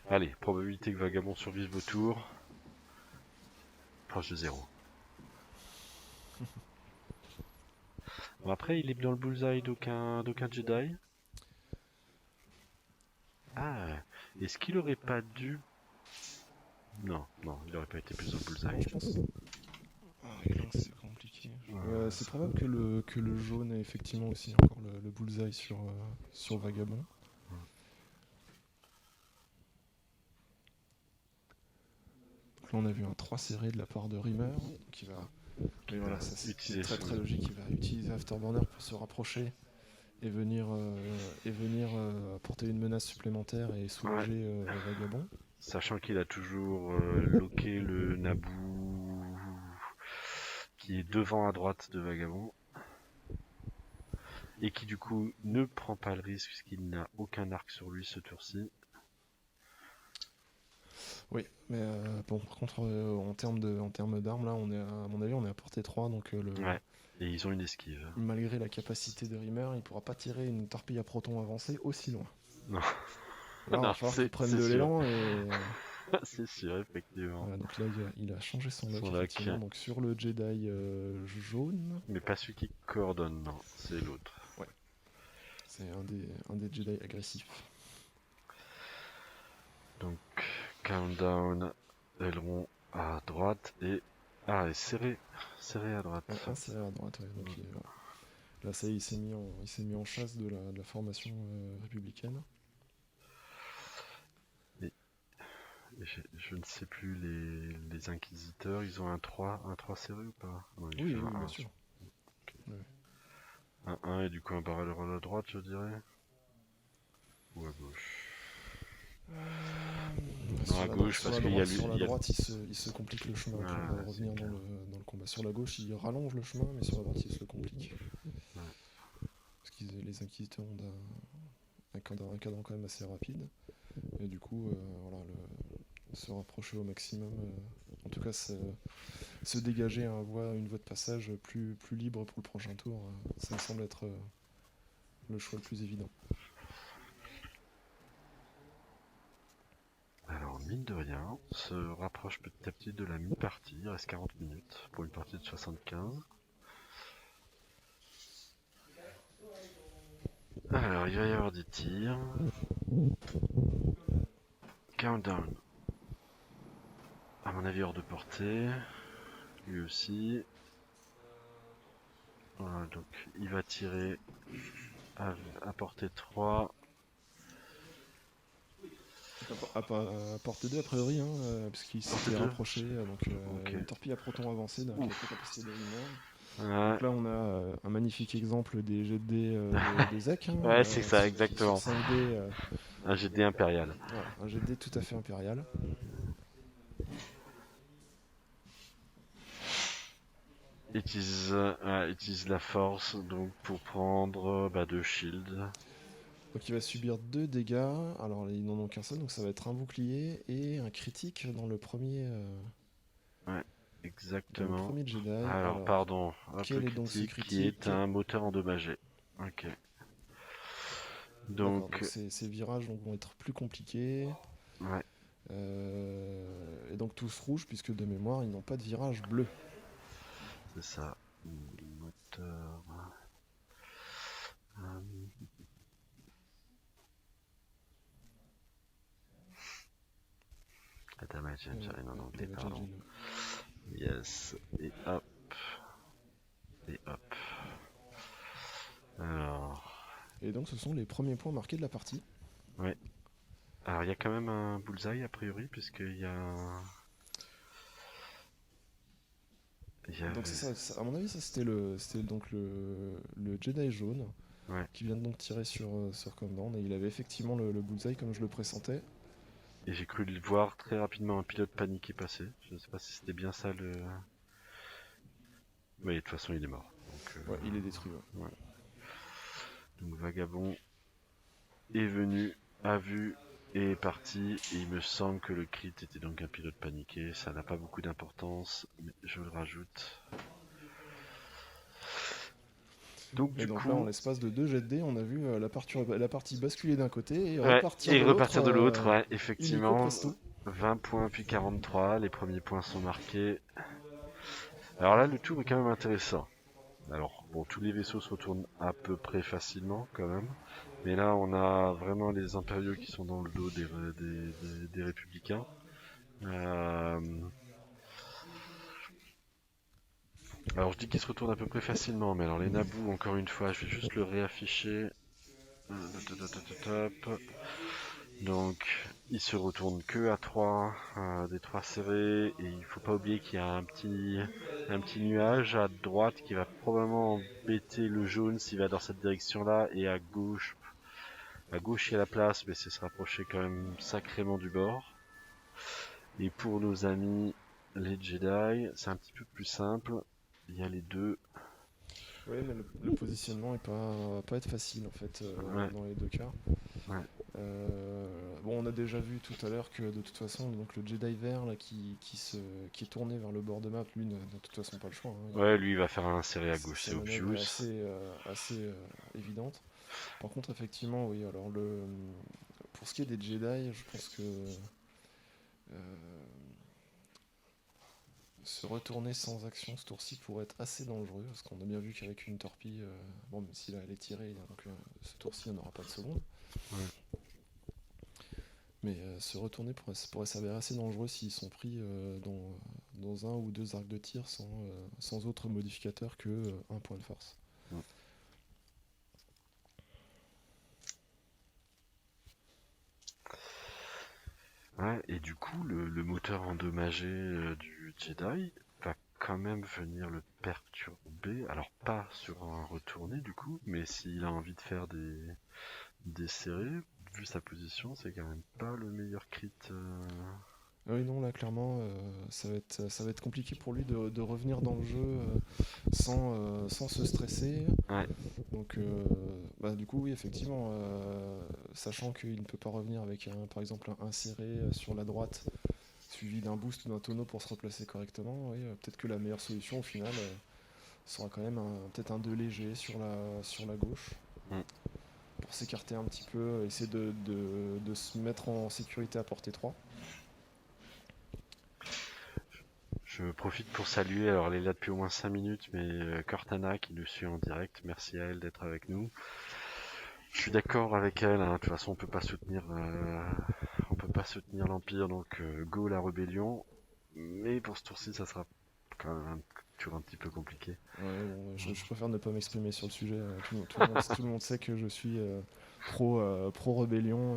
S1: Allez, probabilité que Vagabond survive au tour. Proche de 0. Bon, après, il est dans le bullseye d'aucun Jedi. Ah, est-ce qu'il aurait pas dû... Non, il aurait pas été plus au bullseye.
S2: je pense. C'est compliqué. C'est probable que le jaune ait effectivement aussi encore le bullseye sur Vagabond. Donc là, on a vu un 3 serré de la part de Rimmer qui va. Mais voilà, ça c'est très logique. Il va utiliser Afterburner pour se rapprocher et venir apporter une menace supplémentaire et soulager Vagabond.
S1: Sachant qu'il a toujours loqué le Naboo qui est devant à droite de Vagabond. Et qui du coup ne prend pas le risque puisqu'il n'a aucun arc sur lui ce tour-ci.
S2: Oui, mais bon, par contre, en termes d'armes, là, à mon avis, on est à portée 3, donc
S1: Ouais, et ils ont une esquive.
S2: Malgré la capacité de Rimmer, il pourra pas tirer une torpille à proton avancée aussi loin.
S1: Non.
S2: Là, il va falloir qu'il prenne de l'élan et...
S1: c'est sûr, effectivement.
S2: Voilà, donc là, il a changé son look, effectivement. Donc sur le Jedi jaune...
S1: Mais pas celui qui coordonne, non, c'est l'autre.
S2: Ouais, c'est un des Jedi agressifs.
S1: Donc, countdown, aileron à droite et... Ah, et serré à droite.
S2: Serré à droite, ouais. Donc, là, ça y est, il s'est mis en chasse de la formation républicaine.
S1: Et je ne sais plus, les inquisiteurs, ils ont un 3 serré ou pas? Non,
S2: oui, bien sûr.
S1: Okay. Ouais. Un 1 et du coup un barrel à droite, je dirais. Ou à gauche. Non, à gauche, parce qu'il y a lui.
S2: Sur la droite, il se complique le chemin pour revenir dans le combat. Sur la gauche, il rallonge le chemin, mais sur la droite, il se le complique. Ouais. Parce que les inquisiteurs ont un cadran quand même assez rapide. Et du coup, voilà, se rapprocher au maximum, en tout cas se dégager une voie de passage plus libre pour le prochain tour, ça me semble être le choix le plus évident.
S1: Alors, mine de rien, on se rapproche petit à petit de la mi-partie. Il reste 40 minutes pour une partie de 75. Alors, il va y avoir des tirs. Countdown. À mon avis, hors de portée. Lui aussi. Voilà, donc il va tirer à portée 3.
S2: À portée 2 a priori, hein, puisqu'il
S1: Portée
S2: s'était
S1: 2?
S2: rapproché, donc
S1: Ok.
S2: une torpille à proton avancée avec la
S1: Ouf.
S2: capacité d'éliminer.
S1: Ouais,
S2: Donc là, on a un magnifique exemple des jets de dés de Zek, hein,
S1: ouais, c'est ça,
S2: qui sur
S1: exactement.
S2: 5 dés,
S1: Un GD impérial.
S2: voilà, un jet de dés tout à fait impérial.
S1: Utilise la force donc pour prendre 2 shields.
S2: Donc il va subir 2 dégâts, alors ils n'en ont qu'un seul, donc ça va être un bouclier et un critique
S1: Ouais,
S2: dans le
S1: exactement.
S2: premier Jedi.
S1: Alors,
S2: Alors,
S1: pardon, hop, le
S2: quel est donc ce
S1: critique qui est
S2: critique?
S1: un moteur endommagé. Ok.
S2: D'accord, donc
S1: Donc,
S2: ces virages donc, vont être plus compliqués.
S1: ouais,
S2: Et donc tous rouges, puisque de mémoire, ils n'ont pas de virage bleu.
S1: c'est ça. Moteur. euh, Damage engine en anglais,
S2: Damage
S1: pardon.
S2: Engine.
S1: Yes. Et hop. Et hop. Alors,
S2: Et donc ce sont les premiers points marqués de la partie.
S1: ouais. Alors, il y a quand même un bullseye a priori, puisqu'il y a. Il y
S2: Donc
S1: avait.
S2: c'est ça, à mon avis, ça c'était donc le Jedi jaune
S1: Ouais.
S2: qui vient donc tirer sur Countdown, et il avait effectivement le bullseye comme je le pressentais.
S1: Et j'ai cru le voir très rapidement un pilote paniqué passer. Je ne sais pas si c'était bien ça le. Mais de toute façon, il est mort. Donc,
S2: Ouais, il est détruit. Ouais.
S1: ouais. Donc Vagabond est venu, a vu et est parti. Et il me semble que le crit était donc un pilote paniqué. Ça n'a pas beaucoup d'importance, mais je le rajoute. Donc
S2: Et
S1: du
S2: donc là, en
S1: coup,
S2: l'espace de 2 jets de dés, on a vu la partie basculer d'un côté et
S1: ouais,
S2: repartir
S1: et
S2: de l'autre,
S1: repartir de l'autre, ouais,
S2: illico
S1: effectivement.
S2: presto.
S1: 20 points puis 43, les premiers points sont marqués. Alors là, le tour est quand même intéressant. Alors, bon, tous les vaisseaux se retournent à peu près facilement quand même. Mais là, on a vraiment les impériaux qui sont dans le dos des républicains. Euh, Alors, je dis qu'ils se retournent à peu près facilement, mais alors les Naboo, encore une fois, je vais juste le réafficher. Donc, ils se retournent que à 3, des 3 serrés, et il faut pas oublier qu'il y a un petit nuage à droite qui va probablement embêter le jaune s'il va dans cette direction-là, et à gauche il y a la place, mais c'est se rapprocher quand même sacrément du bord. Et pour nos amis les Jedi, c'est un petit peu plus simple. Il y a les deux.
S2: Oui, mais le positionnement est pas être facile en fait
S1: Ouais,
S2: dans les deux cas.
S1: ouais.
S2: Bon, on a déjà vu tout à l'heure que de toute façon, donc le Jedi vert là, qui est tourné vers le bord de map, lui n'a de toute façon pas le choix. Hein.
S1: Ouais, lui il va faire un serré à gauche,
S2: Sa
S1: c'est
S2: manœuvre est
S1: obvious.
S2: assez évidente. Par contre, effectivement, oui. Alors pour ce qui est des Jedi, je pense que euh, se retourner sans action ce tour-ci pourrait être assez dangereux, parce qu'on a bien vu qu'avec une torpille, bon, même si là elle est tirée, donc ce tour-ci on n'aura pas de seconde.
S1: Ouais.
S2: Mais se retourner pourrait s'avérer assez dangereux s'ils sont pris dans un ou deux arcs de tir sans autre modificateur que un point de force.
S1: Ouais. Ouais, et du coup, le moteur endommagé du Jedi va quand même venir le perturber. Alors pas sur un retourné du coup, mais s'il a envie de faire des serrés, vu sa position, c'est quand même pas le meilleur crit.
S2: Oui, non, là clairement, ça va être compliqué pour lui de revenir dans le jeu sans se stresser.
S1: Ouais,
S2: Donc, du coup, oui, effectivement, sachant qu'il ne peut pas revenir avec par exemple un serré sur la droite, suivi d'un boost ou d'un tonneau pour se replacer correctement, oui, peut-être que la meilleure solution au final sera quand même peut-être un 2 léger sur la gauche,
S1: mm.
S2: pour s'écarter un petit peu, essayer de se mettre en sécurité à portée 3.
S1: Je profite pour saluer, alors elle est là depuis au moins 5 minutes, mais Cortana qui nous suit en direct, merci à elle d'être avec nous. Je suis d'accord avec elle, hein. De toute façon on peut pas soutenir l'Empire, donc go la rébellion. Mais pour ce tour-ci, ça sera quand même toujours un petit peu compliqué.
S2: Ouais, bon, je préfère ne pas m'exprimer sur le sujet. Tout le monde sait que je suis pro rébellion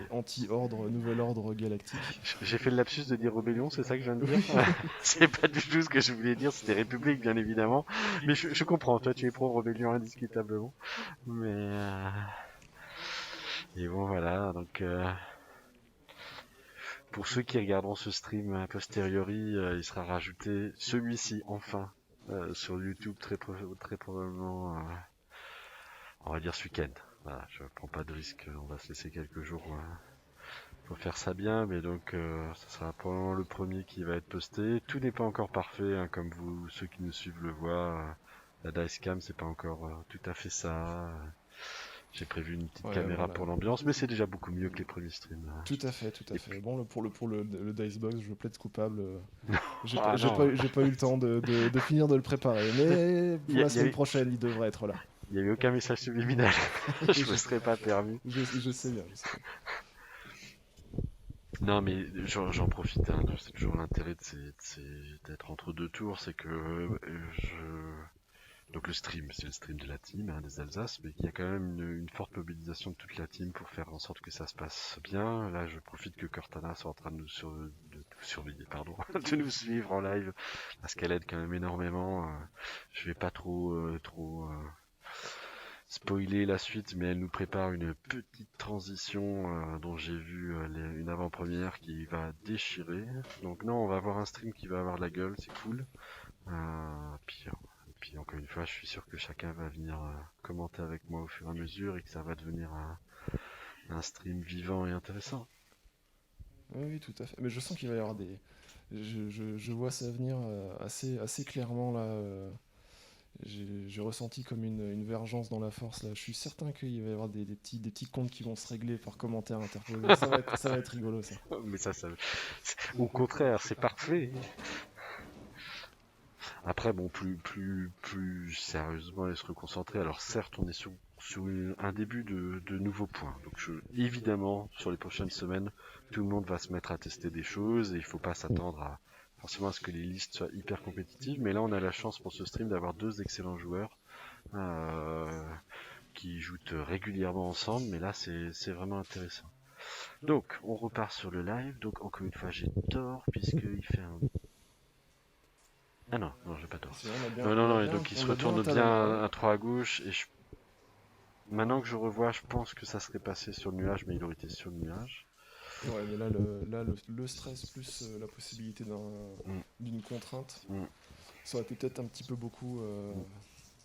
S2: Et anti-ordre, nouvel ordre galactique.
S1: J'ai fait le lapsus de dire rébellion, c'est ça que je viens de dire? C'est pas du tout ce que je voulais dire, c'était république bien évidemment. Mais je comprends, toi tu es pro-rébellion indiscutablement. Mais et bon voilà, donc pour ceux qui regarderont ce stream a posteriori, il sera rajouté celui-ci enfin sur YouTube très probablement, on va dire ce week-end. Voilà, je prends pas de risque, on va se laisser quelques jours pour faire ça bien, mais donc ça sera probablement le premier qui va être posté. Tout n'est pas encore parfait, hein, comme vous, ceux qui nous suivent le voient. La Dicecam, c'est pas encore tout à fait ça. J'ai prévu une petite
S2: Ouais,
S1: caméra
S2: voilà.
S1: pour l'ambiance, mais c'est déjà beaucoup mieux que les premiers streams.
S2: Tout à fait, tout à
S1: Et
S2: fait. Bon, le Dicebox, je plaide coupable. J'ai
S1: Ah
S2: pas, j'ai
S1: non,
S2: pas, j'ai pas eu le temps de finir de le préparer, mais
S1: il
S2: pour
S1: y,
S2: la semaine prochaine, il devrait être là.
S1: y avait aucun message subliminal. Je me
S2: je,
S1: serais pas permis.
S2: je sais bien, je sais bien.
S1: Non, mais j'en profite. Hein, c'est toujours l'intérêt d'être entre deux tours, c'est que donc le stream, c'est le stream de la team, hein, des Alsace, mais il y a quand même une forte mobilisation de toute la team pour faire en sorte que ça se passe bien. Là, je profite que Cortana soit en train de nous surveiller, pardon, de nous suivre en live, parce qu'elle aide quand même énormément. Je vais pas trop spoiler la suite, mais elle nous prépare une petite transition dont j'ai vu une avant-première qui va déchirer. Donc non, on va avoir un stream qui va avoir de la gueule, c'est cool. Puis encore une fois, je suis sûr que chacun va venir commenter avec moi au fur et à mesure et que ça va devenir un stream vivant et intéressant.
S2: Oui, oui, tout à fait. Mais je sens qu'il va y avoir des. Je vois ça venir assez clairement là. J'ai ressenti comme une vergence dans la force là. Je suis certain qu'il va y avoir des petits comptes qui vont se régler par commentaires interposés. Ça va être rigolo ça.
S1: Mais au contraire, c'est parfait. Après, bon, plus sérieusement et se reconcentrer. Alors certes, on est sur un début de nouveaux points. Donc évidemment, sur les prochaines semaines, tout le monde va se mettre à tester des choses et il faut pas s'attendre forcément à ce que les listes soient hyper compétitives. Mais là, on a la chance pour ce stream d'avoir deux excellents joueurs euh, qui jouent régulièrement ensemble. Mais là, c'est vraiment intéressant. Donc, on repart sur le live. Donc, encore une fois, j'ai tort puisqu'il fait un... Ah non, non, j'ai pas tort.
S2: C'est- On a bien,
S1: Non,
S2: on a
S1: non, et
S2: bien,
S1: donc il se
S2: on a bien un
S1: retourne bien
S2: Talonheart.
S1: à 3 à gauche. Maintenant que je revois, je pense que ça serait passé sur le nuage, mais il aurait été sur le nuage.
S2: Ouais, mais le stress plus la possibilité
S1: Mm,
S2: d'une contrainte,
S1: mm,
S2: ça aurait été peut-être un petit peu beaucoup.
S1: mm.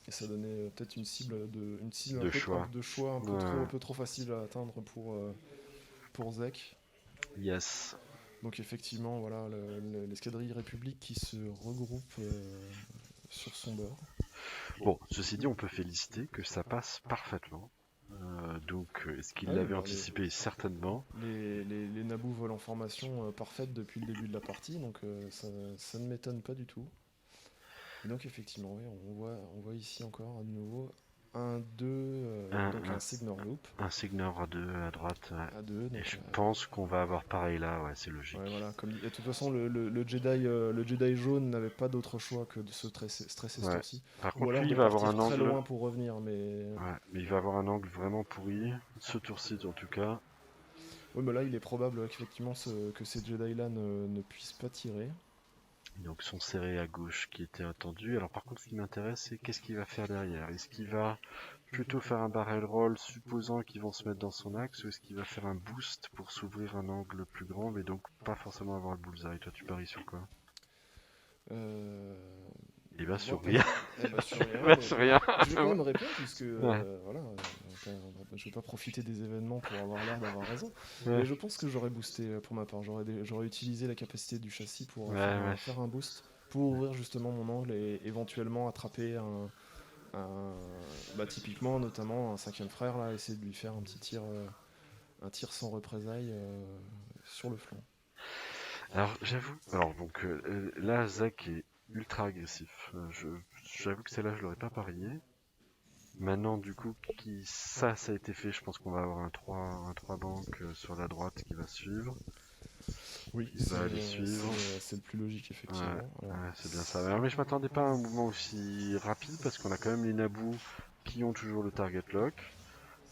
S2: Et ça donnait peut-être une cible
S1: De choix.
S2: de choix un
S1: Ouais.
S2: peu trop facile à atteindre pour Zek.
S1: Yes.
S2: Donc effectivement, voilà, l'escadrille République qui se regroupe sur son bord.
S1: Bon, ceci dit, on peut féliciter que ça passe parfaitement. Donc, est-ce
S2: Ah
S1: qu'il
S2: oui,
S1: l'avait
S2: bah,
S1: anticipé? Certainement.
S2: les nabous volent en formation parfaite depuis le début de la partie, donc ça ne m'étonne pas du tout. Et donc effectivement, oui, on voit ici encore à nouveau un 2,
S1: Un,
S2: donc un
S1: un,
S2: Signor Loop
S1: un Signor à 2 à droite. Ouais.
S2: à 2.
S1: Et
S2: Donc,
S1: je pense qu'on va avoir pareil là, ouais, c'est
S2: ouais,
S1: logique.
S2: voilà, comme dit. Et de toute façon, le Jedi jaune n'avait pas d'autre choix que de se stresser ce
S1: Ouais.
S2: tour-ci.
S1: Par
S2: Ou
S1: contre,
S2: alors
S1: lui,
S2: de
S1: il va avoir
S2: partir
S1: un
S2: très
S1: angle.
S2: loin pour revenir, mais...
S1: Ouais, mais il va avoir un angle vraiment pourri. Ce tour-ci, en tout cas.
S2: Oui, mais là, il est probable qu'effectivement que ces Jedi-là ne puissent pas tirer.
S1: Donc son serré à gauche qui était attendu. Alors par contre ce qui m'intéresse c'est qu'est-ce qu'il va faire derrière. Est-ce qu'il va plutôt faire un barrel roll supposant qu'ils vont se mettre dans son axe ou est-ce qu'il va faire un boost pour s'ouvrir un angle plus grand mais donc pas forcément avoir le bullseye. Toi tu paries sur quoi?
S2: Euh,
S1: Il va
S2: Moi,
S1: sur rien.
S2: sur
S1: Il
S2: rien,
S1: va
S2: mais
S1: sur rien.
S2: je vais quand même répondre puisque
S1: Ouais,
S2: voilà, je vais pas profiter des événements pour avoir l'air d'avoir raison.
S1: ouais,
S2: Mais je pense que j'aurais boosté pour ma part. J'aurais utilisé la capacité du châssis pour
S1: ouais.
S2: faire un boost, pour ouvrir justement mon angle et éventuellement attraper un- bah, typiquement notamment un cinquième frère là, essayer de lui faire un tir sans représailles sur le flanc.
S1: Alors j'avoue. Alors donc là Zach est ultra agressif. J'avoue que celle-là je l'aurais pas parié. Maintenant, du coup, ça a été fait, je pense qu'on va avoir un 3 banques sur la droite qui va suivre,
S2: Oui,
S1: qui va aller suivre.
S2: c'est le plus logique
S1: Ouais,
S2: effectivement. Alors,
S1: ouais, c'est bien ça. Alors, mais je m'attendais pas à un mouvement aussi rapide parce qu'on a quand même les Naboo qui ont toujours le target lock.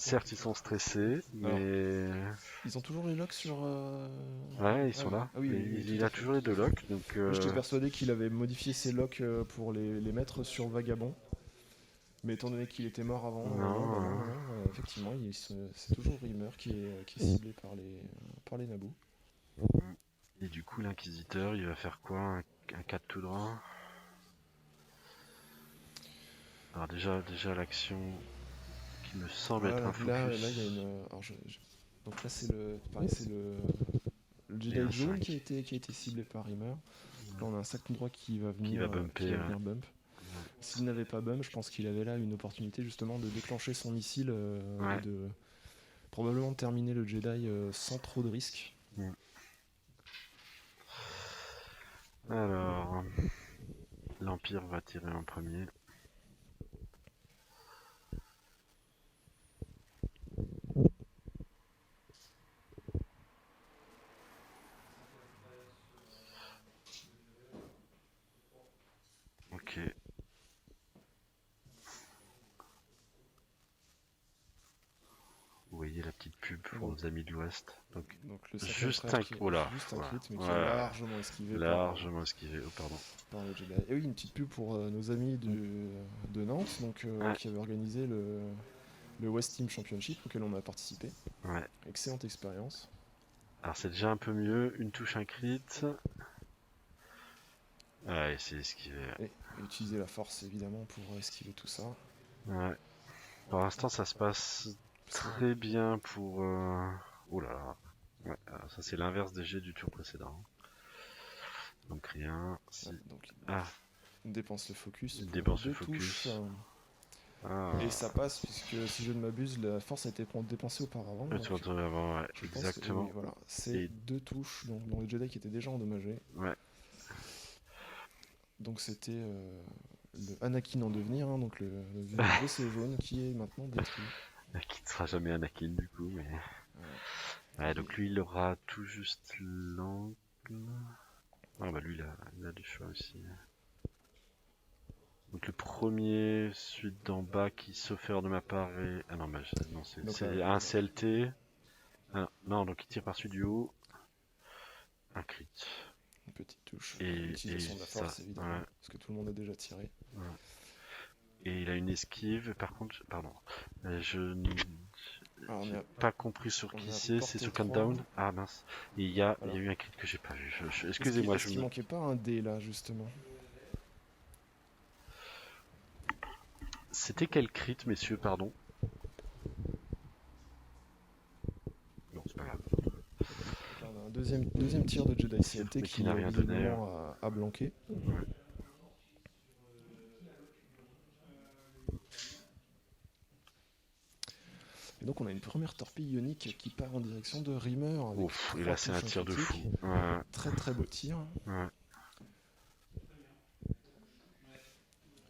S1: Certes, ils sont stressés,
S2: Alors,
S1: mais
S2: ils ont toujours les locks sur.
S1: ouais, ils
S2: Ah
S1: sont
S2: oui,
S1: là.
S2: ah oui, oui, oui,
S1: Il
S2: tout à
S1: a
S2: fait.
S1: toujours les deux locks, donc
S2: Moi j'étais persuadé qu'il avait modifié ses locks pour les mettre sur Vagabond. Mais étant donné qu'il était mort avant, non, bah non,
S1: non.
S2: non, non, effectivement, c'est toujours Rimmer qui est ciblé par les nabos.
S1: Et du coup, l'inquisiteur, il va faire quoi? Un 4 tout droit. Alors déjà l'action qui me semble être
S2: Voilà,
S1: un
S2: là, il y a une.
S1: focus.
S2: Alors, donc là, pareil, c'est le
S1: Et un
S2: Jedi jaune
S1: 5
S2: qui a été ciblé par Rimmer. Donc là, on a un sac tout droit
S1: qui va bumper.
S2: qui va venir bump. S'il n'avait pas bump, je pense qu'il avait là une opportunité justement de déclencher son missile et
S1: Ouais.
S2: de probablement terminer le Jedi sans trop de risques.
S1: Alors, l'Empire va tirer en premier. Ok. Vous voyez la petite pub pour
S2: Donc,
S1: nos amis de l'Ouest. Donc,
S2: donc le sac
S1: juste
S2: mitrailleur
S1: un...
S2: qui est
S1: Oh là,
S2: juste un
S1: voilà.
S2: crit, mais qui est
S1: Ouais,
S2: largement esquivé
S1: largement esquivé. Oh, pardon.
S2: par le Jedi. Et oui, une petite pub pour nos amis de Nantes, donc,
S1: Ouais,
S2: qui avaient organisé le West Team Championship auquel on a participé.
S1: ouais.
S2: Excellente expérience.
S1: Alors, c'est déjà un peu mieux. Une touche, un crit. Ouais, c'est esquivé.
S2: Et utiliser la force évidemment pour esquiver tout ça.
S1: Ouais. Pour l'instant, ça se passe très bien pour... Oh là là. Ouais, alors ça c'est l'inverse des jets du tour précédent. Donc rien. Si...
S2: Donc
S1: Ah,
S2: on dépense le focus
S1: il
S2: pour
S1: dépense le
S2: deux touches.
S1: focus. Ah,
S2: Et ça passe puisque si je ne m'abuse, la force a été dépensée auparavant.
S1: le tour
S2: Donc
S1: de avant, ouais,
S2: je pense que oui,
S1: exactement.
S2: voilà, c'est
S1: Et
S2: deux touches donc, dans le Jedi qui était déjà endommagé.
S1: ouais,
S2: Donc c'était le Anakin en devenir, hein, donc le vaisseau jaune qui est maintenant détruit.
S1: qui ne sera jamais Anakin du coup, mais... Ouais, donc lui il aura tout juste l'angle. Ah bah lui il a du choix aussi. Donc le premier, suite d'en bas qui sauf erreur de ma part est... Ah non, bah, non c'est un CLT. Ah, non, donc il tire par celui du haut. Un crit.
S2: Une petite touche.
S1: Et,
S2: L'utilisation de la
S1: ça,
S2: force évidemment,
S1: ouais,
S2: parce que tout le monde a déjà tiré.
S1: ouais. Et il a une esquive, par contre, pardon. Je n'ai
S2: Alors,
S1: pas compris sur
S2: on
S1: qui
S2: a
S1: c'est
S2: porté
S1: sur
S2: 3.
S1: Countdown. Ah mince. Et il y a
S2: Voilà.
S1: eu un crit que j'ai pas vu. Excusez-moi,
S2: Est-ce qu'il manquait pas un dé là justement?
S1: C'était quel crit, messieurs, pardon? Non, c'est pas grave.
S2: Là, on a un deuxième tir de Jedi CLT
S1: Mais qui
S2: qui
S1: n'a rien donné.
S2: visiblement a blanqué.
S1: Ouais.
S2: Et donc on a une première torpille ionique qui part en direction de Rimmer avec
S1: Ouf, et là c'est un tir de fou. Ouais.
S2: Très très beau tir.
S1: Ouais.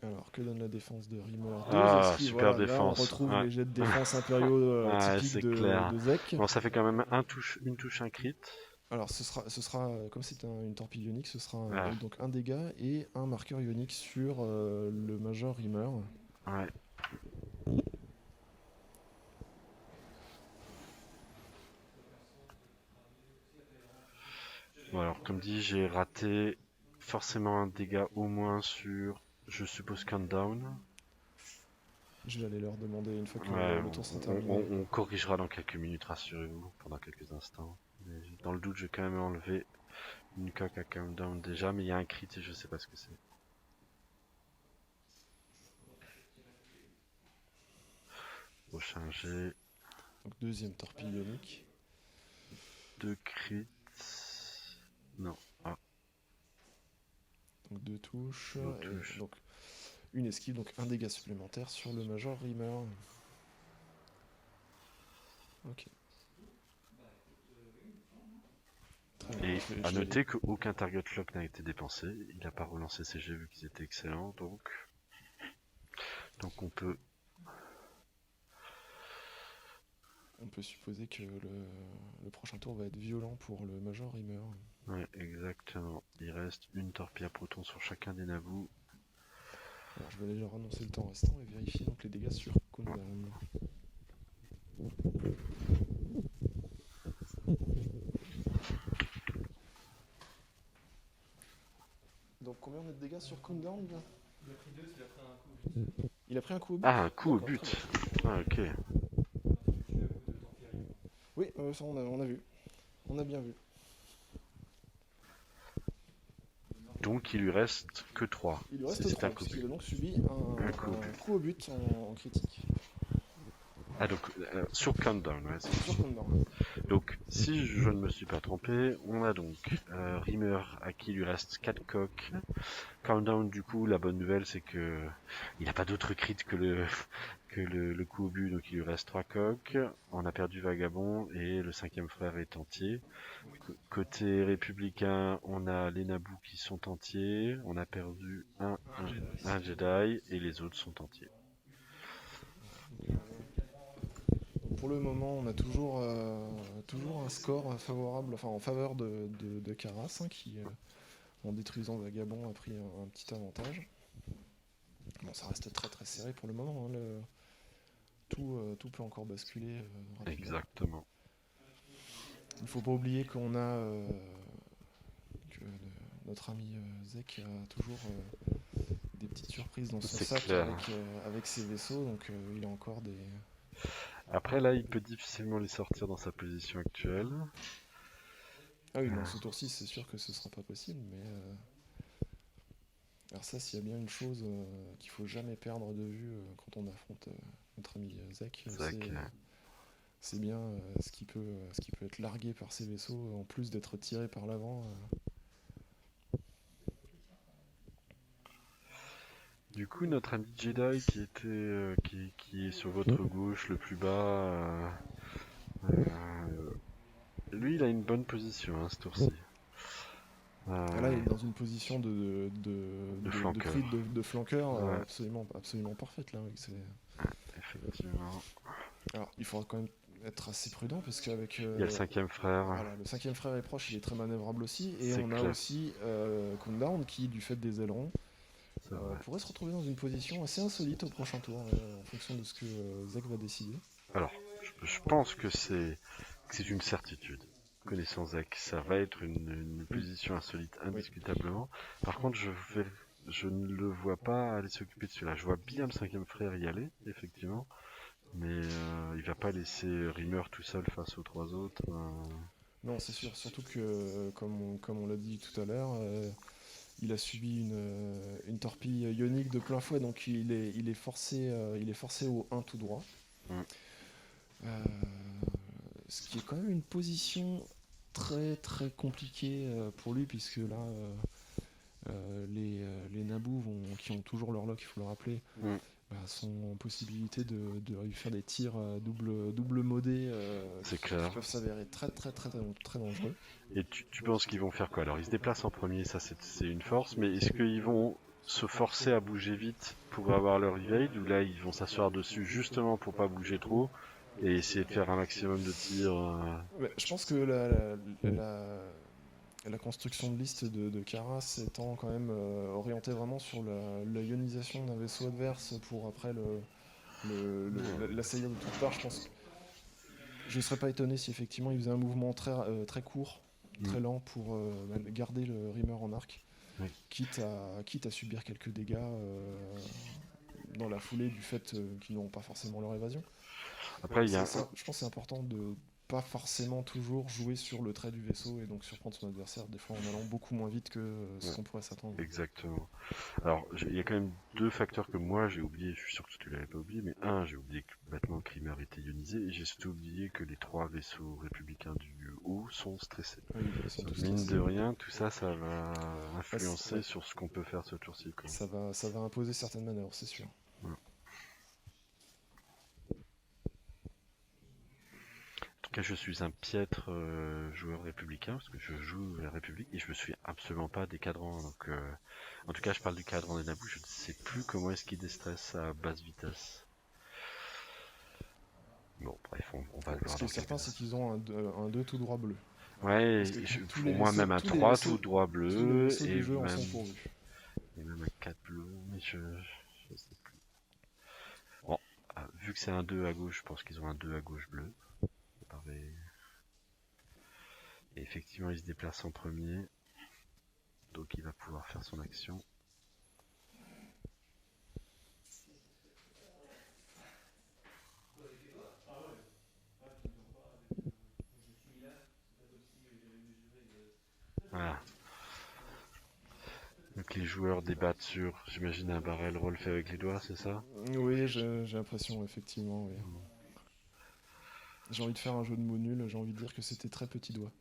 S2: Alors que donne la défense de Rimmer?
S1: Ah,
S2: Esquives,
S1: super
S2: voilà, là on
S1: défense.
S2: retrouve
S1: Ouais.
S2: les jets de défense impériaux
S1: Ouais,
S2: typiques
S1: c'est clair.
S2: de Zek.
S1: Bon, ça fait quand même une touche, un crit.
S2: Alors ce sera comme c'est une torpille ionique, ce sera
S1: Ah.
S2: donc un dégât et un marqueur ionique sur le Major Rimmer.
S1: Ouais. Bon alors comme dit, j'ai raté forcément un dégât au moins sur, je suppose, Countdown.
S2: Je vais aller leur demander une fois que
S1: Ouais,
S2: le tour sera terminé.
S1: on corrigera dans quelques minutes, rassurez-vous, pendant quelques instants. Mais dans le doute, j'ai quand même enlevé une coque à Countdown déjà, mais il y a un crit et je sais pas ce que c'est. Prochain jet.
S2: Donc deuxième torpille ionique.
S1: 2 crits. Non. Ah,
S2: Donc deux touches.
S1: Deux
S2: Et
S1: touches.
S2: donc une esquive, donc un dégât supplémentaire sur le Major Rimmer. Ok. Très bien.
S1: Et
S2: Je vais
S1: à
S2: aller-
S1: noter qu'aucun target lock n'a été dépensé. Il n'a pas relancé ses jets vu qu'ils étaient excellents, donc on peut...
S2: On peut supposer que le prochain tour va être violent pour le Major Rimmer.
S1: Ouais, exactement. Il reste une torpille à proton sur chacun des nabous.
S2: Alors je vais aller leur annoncer le temps restant et vérifier donc les dégâts sur Countdown. Donc combien on a de dégâts sur Countdown là? Il a pris 2, il a pris un coup. Il a pris un coup au but?
S1: Ah, un coup au
S2: D'accord,
S1: but.
S2: très bien.
S1: Ah, ok.
S2: Oui, ça on a vu. On a bien vu.
S1: Donc il lui reste que 3.
S2: Il lui
S1: Si
S2: reste
S1: c'est
S2: 3,
S1: un coup
S2: puisqu'il a
S1: but.
S2: donc subi
S1: Un coup au
S2: un
S1: but.
S2: coup au but en critique.
S1: Ah, donc sur Countdown, ouais, c'est
S2: Sur
S1: sûr.
S2: Countdown.
S1: Donc, si je ne me suis pas trompé, on a donc Rimmer à qui il lui reste 4 coques. Countdown, du coup, la bonne nouvelle, c'est que il n'a pas d'autre crit que le coup au but, donc il lui reste 3 coques. On a perdu Vagabond et le 5e frère est entier. Côté républicain, on a les Naboo qui sont entiers. On a perdu un Jedi et les autres sont entiers.
S2: Pour le moment, on a toujours un score favorable, enfin en faveur de Karas, hein, qui, en détruisant Vagabond, a pris un petit avantage. Bon, ça reste très très serré pour le moment. Hein, tout peut encore basculer rapidement.
S1: Exactement.
S2: Il ne faut pas oublier qu'on a que notre ami Zek a toujours des petites surprises dans son
S1: C'est
S2: sac
S1: clair.
S2: avec ses vaisseaux, donc il a encore des...
S1: Après, là, il peut difficilement les sortir dans sa position actuelle.
S2: Ah oui, dans ce tour-ci, c'est sûr que ce sera pas possible, mais... Alors ça, s'il y a bien une chose qu'il faut jamais perdre de vue quand on affronte notre ami Zek, c'est bien ce qui peut être largué par ses vaisseaux, en plus d'être tiré par l'avant.
S1: Du coup, notre ami Jedi qui est sur votre gauche, le plus bas, lui, il a une bonne position, hein, ce tour-ci.
S2: Là, il est dans une position de
S1: flanqueur.
S2: crit de flanqueur
S1: Ouais.
S2: absolument parfaite. Là,
S1: Effectivement.
S2: Alors, il faudra quand même être assez prudent, parce qu'avec...
S1: Il y a le 5e frère.
S2: Voilà, le 5e frère est proche, il est très manœuvrable aussi, et
S1: C'est
S2: on a
S1: clair.
S2: aussi Countdown qui, du fait des ailerons, pourrait se retrouver dans une position assez insolite au prochain tour, en fonction de ce que Zek va décider.
S1: Alors, je pense que c'est une certitude. Connaissant Zek, ça va être une position insolite, indiscutablement. Par contre, je ne le vois pas aller s'occuper de celui-là. Je vois bien le 5e frère y aller, effectivement. Mais il va pas laisser Rimmer tout seul face aux 3 autres.
S2: Non, c'est sûr, surtout que, comme on l'a dit tout à l'heure, il a subi une torpille ionique de plein fouet, donc il est forcé au 1 tout droit. Ce qui est quand même une position très très compliquée pour lui, puisque là, les Naboo qui ont toujours leur lock, il faut le rappeler, sont en possibilité de lui faire des tirs double modés qui peuvent s'avérer très très très très dangereux.
S1: Et tu penses qu'ils vont faire quoi? Alors ils se déplacent en premier, ça c'est une force, mais est-ce qu'ils vont se forcer à bouger vite pour avoir leur evade, ou là ils vont s'asseoir dessus justement pour pas bouger trop et essayer de faire un maximum de tirs
S2: Je pense que la construction de liste de Karas étant quand même orientée vraiment sur la ionisation d'un vaisseau adverse pour après l'assaillir de toutes parts, je pense. Je ne serais pas étonné si effectivement il faisait un mouvement très court, très lent pour garder le Rimmer en arc, quitte à subir quelques dégâts dans la foulée du fait qu'ils n'auront pas forcément leur évasion.
S1: Après,
S2: je pense que c'est important de pas forcément toujours jouer sur le trait du vaisseau et donc surprendre son adversaire, des fois en allant beaucoup moins vite que ce qu'on pourrait s'attendre.
S1: Exactement. Alors, il y a quand même 2 facteurs que moi j'ai oublié, je suis sûr que tu l'avais pas oublié, mais j'ai oublié que bêtement que Rimmer était ionisé, et j'ai surtout oublié que les 3 vaisseaux républicains du haut sont stressés.
S2: Oui, ils sont tous
S1: mine
S2: stressés.
S1: de rien, tout ça, ça va influencer sur ce qu'on peut faire ce tour-ci.
S2: Ça va imposer certaines manœuvres, c'est sûr.
S1: En tout cas, je suis un piètre joueur républicain, parce que je joue la République et je me souviens absolument pas des cadrans. Donc, en tout cas, je parle du cadran des Naboo, je ne sais plus comment est-ce qu'ils déstressent à basse vitesse. Bon, bref, on va le voir.
S2: Ce qui est certain, c'est qu'ils ont un 2 tout droit bleu.
S1: Ouais, pour moi même un 3 tout droit bleu,
S2: tous les vaisseaux du jeu en sont pourvus.
S1: Et même un 4 bleu, mais je sais plus. Bon, vu que c'est un 2 à gauche, je pense qu'ils ont un 2 à gauche bleu. Ça paraît... Et effectivement, il se déplace en premier. Donc il va pouvoir faire son action. Voilà. Donc les joueurs débattent sur, j'imagine, un barrel roll fait avec les doigts, c'est ça?
S2: Oui, j'ai l'impression, effectivement, oui. J'ai envie de faire un jeu de mots nul, j'ai envie de dire que c'était très petit doigt.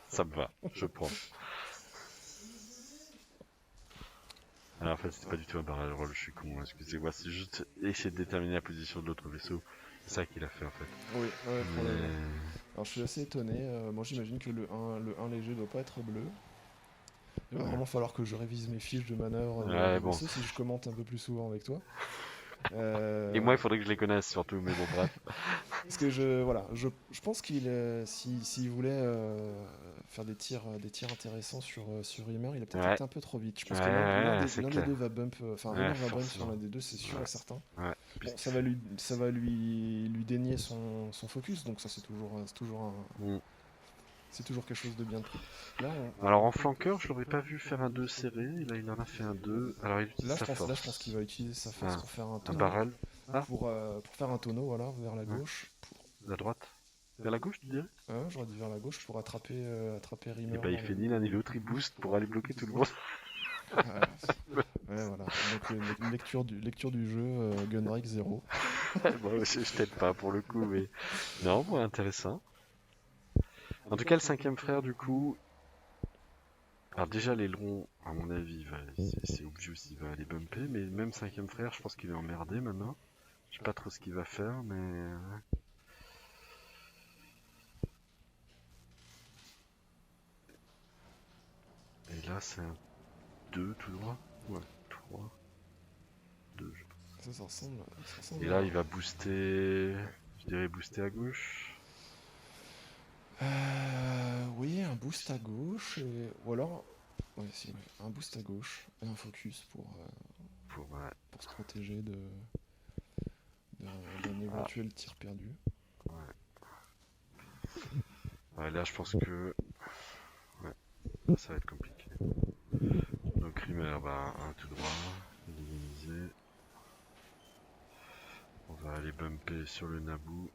S1: Ça me va, je prends. Alors en fait, c'était pas du tout un barrel roll, je suis con, excusez-moi, c'est juste essayer de déterminer la position de l'autre vaisseau. C'est ça qu'il a fait en fait.
S2: Oui, ouais, probablement.
S1: Mais...
S2: Alors je suis assez étonné, moi j'imagine que le 1 léger doit pas être bleu. Il va
S1: Ouais.
S2: vraiment falloir que je révise mes fiches de manœuvre
S1: Ouais,
S2: de
S1: bon.
S2: vaisseau si je commente un peu plus souvent avec toi.
S1: Et moi, il faudrait que je les connaisse surtout, mais bon, bref.
S2: Parce que je pense qu'il s'il voulait faire des tirs intéressants sur Rimmer, il a peut-être
S1: Ouais.
S2: été un peu trop vite. Je pense
S1: Ouais,
S2: que l'un
S1: ouais,
S2: des,
S1: c'est
S2: l'un des
S1: clair.
S2: deux va bump, enfin
S1: Ouais,
S2: Rimmer va bump
S1: forcément.
S2: sur l'un des deux, c'est sûr
S1: Ouais.
S2: et certain.
S1: Ouais.
S2: Bon, ça va lui dénier son focus, donc ça c'est toujours quelque chose de bien pris. Là,
S1: Alors en flanqueur, je l'aurais pas vu faire un 2 serré, et là il en a fait un 2. Alors il utilise
S2: là,
S1: sa force.
S2: je pense qu'il va utiliser sa force
S1: Ah,
S2: pour faire un
S1: un
S2: tonneau,
S1: barrel. Ah,
S2: pour faire un tonneau, voilà, vers la
S1: ouais.
S2: gauche.
S1: La droite. Vers la gauche, tu dirais?
S2: J'aurais dit vers la gauche pour attraper Rimmer.
S1: Et bah il fait ni l'un ni l'autre, il booste pour aller bloquer tout le monde.
S2: Ouais, voilà. Donc une lecture du jeu Gunbreak 0.
S1: Bon, je t'aide pas pour le coup, mais... Non, bon, intéressant. En tout cas, le cinquième frère, du coup... Alors déjà, l'aileron, à mon avis, c'est obvious, il va aller bumper, mais même cinquième frère, je pense qu'il est emmerdé maintenant. Je sais pas trop ce qu'il va faire, mais... Et là, c'est un 2 tout droit? Ouais, 3, 2, je pense.
S2: Ça ressemble
S1: Et là, il va booster... Je dirais booster à gauche.
S2: oui, un boost à gauche, ou alors... Ouais, si, ouais, un boost à gauche et un focus pour se protéger d'un éventuel tir perdu.
S1: Ouais, là, je pense que... Ouais, ça va être compliqué. Donc Rimmer, bah, un tout droit, élimisé. On va aller bumper sur le Naboo.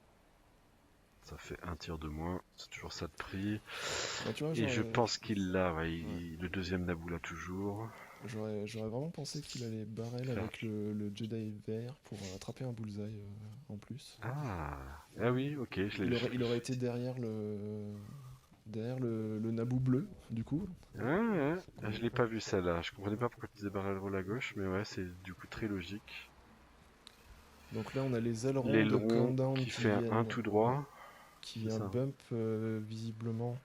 S1: Ça fait un tir de moins, c'est toujours ça de prix.
S2: Bah, tu vois,
S1: Et je pense qu'il l'a, ouais, le deuxième Naboo l'a toujours.
S2: J'aurais vraiment pensé qu'il allait barrel avec le Jedi vert pour attraper un bullseye en plus.
S1: Ah oui, ok,
S2: Il aurait été derrière le Naboo bleu, du coup.
S1: Ouais, je l'ai pas vu celle-là. Je comprenais pas pourquoi tu disais barrel roll à gauche, mais ouais, c'est du coup très logique.
S2: Donc là, on a les ailerons de
S1: L'aileron
S2: Countdown
S1: qui fait un tout droit.
S2: qui vient bump visiblement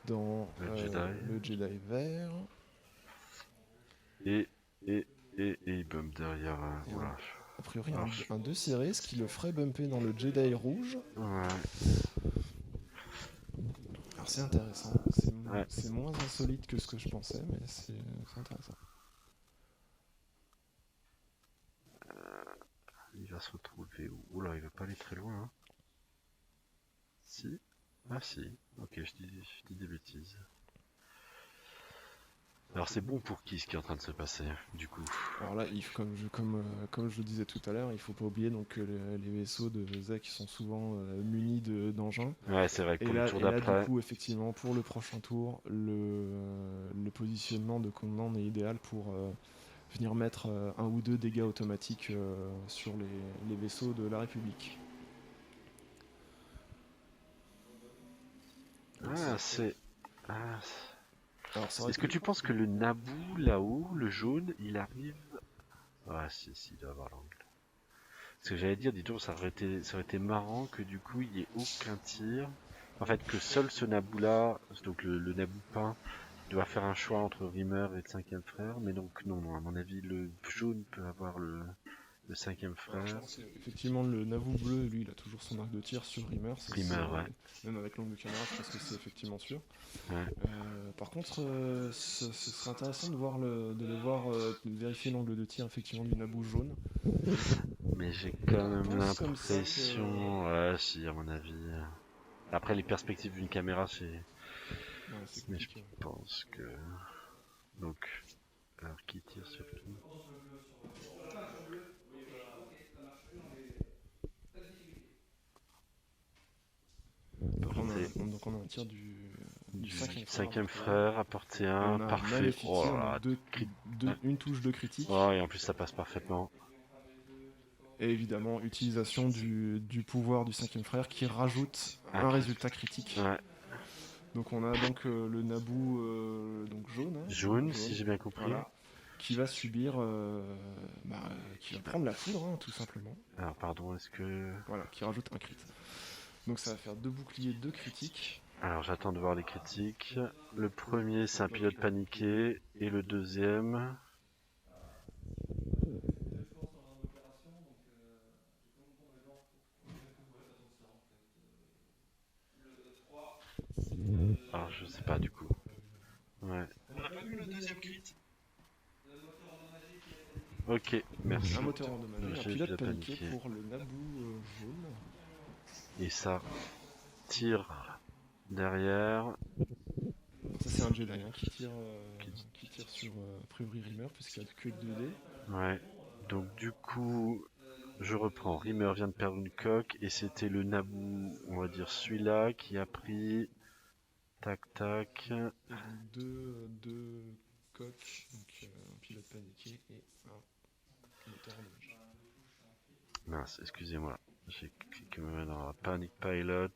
S2: dans le Jedi vert.
S1: Et il bump derrière. Voilà.
S2: A priori, un 2 serré, ce qui le ferait bumper dans le Jedi rouge.
S1: Ouais.
S2: Alors c'est intéressant. C'est moins insolite que ce que je pensais, mais c'est intéressant.
S1: Il va se retrouver où? Oula, il va pas aller très loin. Hein. Si? Ah si. Ok, je dis des bêtises. Alors c'est bon pour qui ce qui est en train de se passer, du coup?
S2: Alors là, comme je le disais tout à l'heure, il faut pas oublier donc que les vaisseaux de Zek sont souvent munis d'engins.
S1: Ouais, c'est vrai que pour le tour
S2: Et là,
S1: d'après...
S2: du coup, effectivement, pour le prochain tour, le positionnement de Command est idéal pour venir mettre un ou deux dégâts automatiques sur les vaisseaux de la République.
S1: Est-ce que tu penses que le Naboo, là-haut, le jaune, il arrive... Ah si, il doit avoir l'angle. Ce que j'allais dire, dis-donc, ça aurait été marrant que du coup, il n'y ait aucun tir. En fait, que seul ce Naboo-là, donc le Naboo peint, doit faire un choix entre Rimmer et le cinquième frère. Mais donc, non, à mon avis, le jaune peut avoir le cinquième frère.
S2: Je pense effectivement le Naboo bleu, lui, il a toujours son arc de tir sur Rimmer.
S1: Ouais.
S2: Même avec l'angle de caméra, je pense que c'est effectivement sûr.
S1: Ouais.
S2: Par contre, ce serait intéressant de vérifier l'angle de tir effectivement du Naboo jaune.
S1: Mais j'ai quand même
S2: pense comme ça que...
S1: l'impression... Ouais, si, à mon avis. Après, les perspectives d'une caméra, c'est...
S2: Ouais, c'est
S1: Mais je
S2: compliqué.
S1: pense que... Donc... Alors, qui tire sur qui? Portée
S2: Donc on a un tir du
S1: du
S2: cinquième frère.
S1: cinquième frère, à portée
S2: Et
S1: 1,
S2: on a
S1: parfait. Oh
S2: Malefici,
S1: là là,
S2: donc une touche de critique.
S1: oh, et en plus ça passe parfaitement.
S2: Et évidemment, utilisation du pouvoir du cinquième frère qui rajoute un résultat critique.
S1: Ouais.
S2: Donc on a donc le Naboo donc jaune.
S1: Jaune, si j'ai bien compris.
S2: Voilà. Qui va subir, qui va prendre la foudre, hein, tout simplement.
S1: Alors pardon, est-ce que...
S2: Voilà, qui rajoute un crit. Donc ça va faire 2 boucliers, 2 critiques.
S1: Alors j'attends de voir les critiques. Le premier c'est un pilote paniqué, et le deuxième... Alors je sais pas du coup. Ouais.
S3: On n'a pas vu le deuxième crit.
S1: Ok, merci.
S2: Un moteur endommagé, un
S1: J'ai
S2: pilote
S1: pilote
S2: paniqué
S1: paniqué.
S2: pour le Naboo jaune.
S1: Et ça tire derrière.
S2: Ça c'est un Jedi hein, qui tire sur a priori Rimmer puisqu'il n'y a que 2D.
S1: Ouais. Donc du coup, je reprends. Rimmer vient de perdre une coque et c'était le Naboo, on va dire celui-là, qui a pris... Tac tac.
S2: Et donc deux coques, donc un pilote paniqué et un moteur endommagé.
S1: Mince, excusez-moi. J'ai cliqué dans Panic Pilot,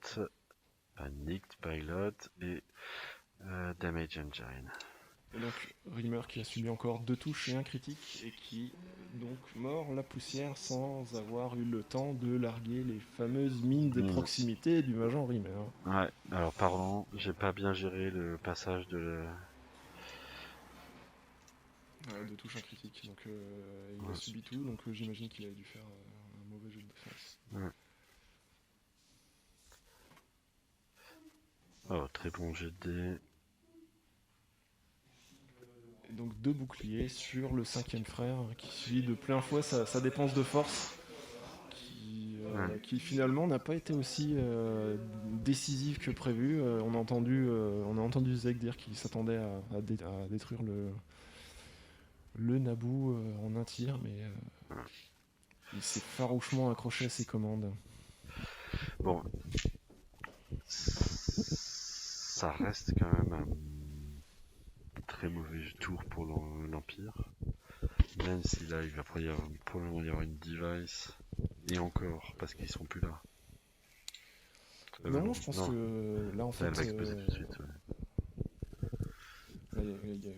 S1: Panicked Pilot et Damage Engine.
S2: Et donc Rimmer qui a subi encore 2 touches et un critique et qui donc mord la poussière sans avoir eu le temps de larguer les fameuses mines de proximité du agent Rimmer.
S1: Ouais, alors pardon, j'ai pas bien géré le passage de...
S2: Ouais, 2 touches, un critique, donc il a subi tout, donc j'imagine qu'il a dû faire un mauvais jeu de défense.
S1: Ouais. Oh, très bon jet de dés.
S2: Et donc 2 boucliers sur le cinquième frère qui subit de plein fouet sa dépense de force qui finalement n'a pas été aussi décisive que prévu. On a entendu Zeg dire qu'il s'attendait à détruire le Naboo en un tir, mais il s'est farouchement accroché à ses commandes.
S1: Bon, ça reste quand même un très mauvais tour pour l'Empire. Même si là, il va probablement y avoir une device. Et encore, parce qu'ils seront plus là.
S2: Non, je pense que là en fait...
S1: Elle va exploser tout de suite, ouais.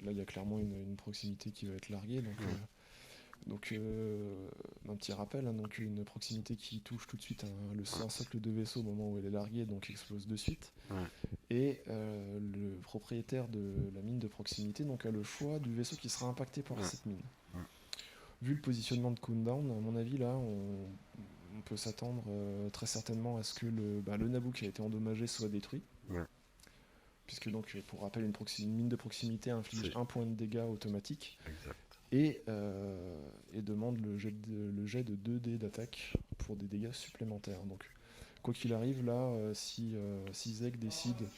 S2: Là, il y a clairement une proximité qui va être larguée. Donc, un petit rappel, hein, donc une proximité qui touche tout de suite un socle de vaisseau au moment où elle est larguée, donc explose de suite.
S1: Ouais.
S2: Et le propriétaire de la mine de proximité donc, a le choix du vaisseau qui sera impacté par cette mine.
S1: Ouais.
S2: Vu le positionnement de countdown, à mon avis, là, on peut s'attendre très certainement à ce que le Naboo qui a été endommagé soit détruit.
S1: Ouais.
S2: Puisque donc, pour rappel, une mine de proximité inflige 1 point de dégâts automatique.
S1: Exact.
S2: Et demande le jet de 2 dés d'attaque pour des dégâts supplémentaires. Donc, quoi qu'il arrive, là, si Zeg décide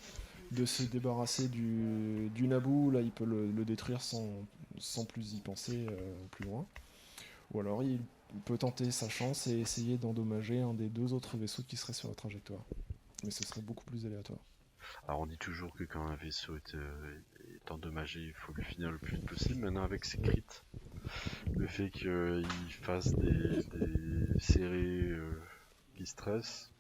S2: de se débarrasser du Naboo, là, il peut le détruire sans plus y penser plus loin. Ou alors, il peut tenter sa chance et essayer d'endommager un des 2 autres vaisseaux qui seraient sur la trajectoire. Mais ce serait beaucoup plus aléatoire.
S1: Alors on dit toujours que quand un vaisseau est endommagé, il faut le finir le plus vite possible. Maintenant avec ces crits, le fait qu'il fasse des séries qui stressent.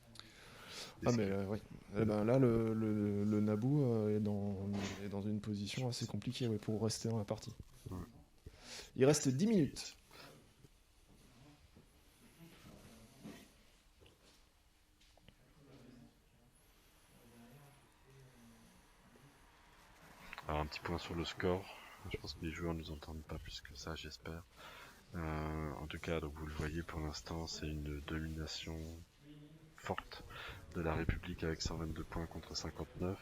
S2: Ah mais oui. Eh ben, là le Naboo est dans une position assez compliquée pour rester dans la partie.
S1: Ouais.
S2: Il reste 10 minutes.
S1: Alors un petit point sur le score. Je pense que les joueurs ne nous entendent pas plus que ça, j'espère. En tout cas, donc vous le voyez, pour l'instant, c'est une domination forte de la République avec 122 points contre 59.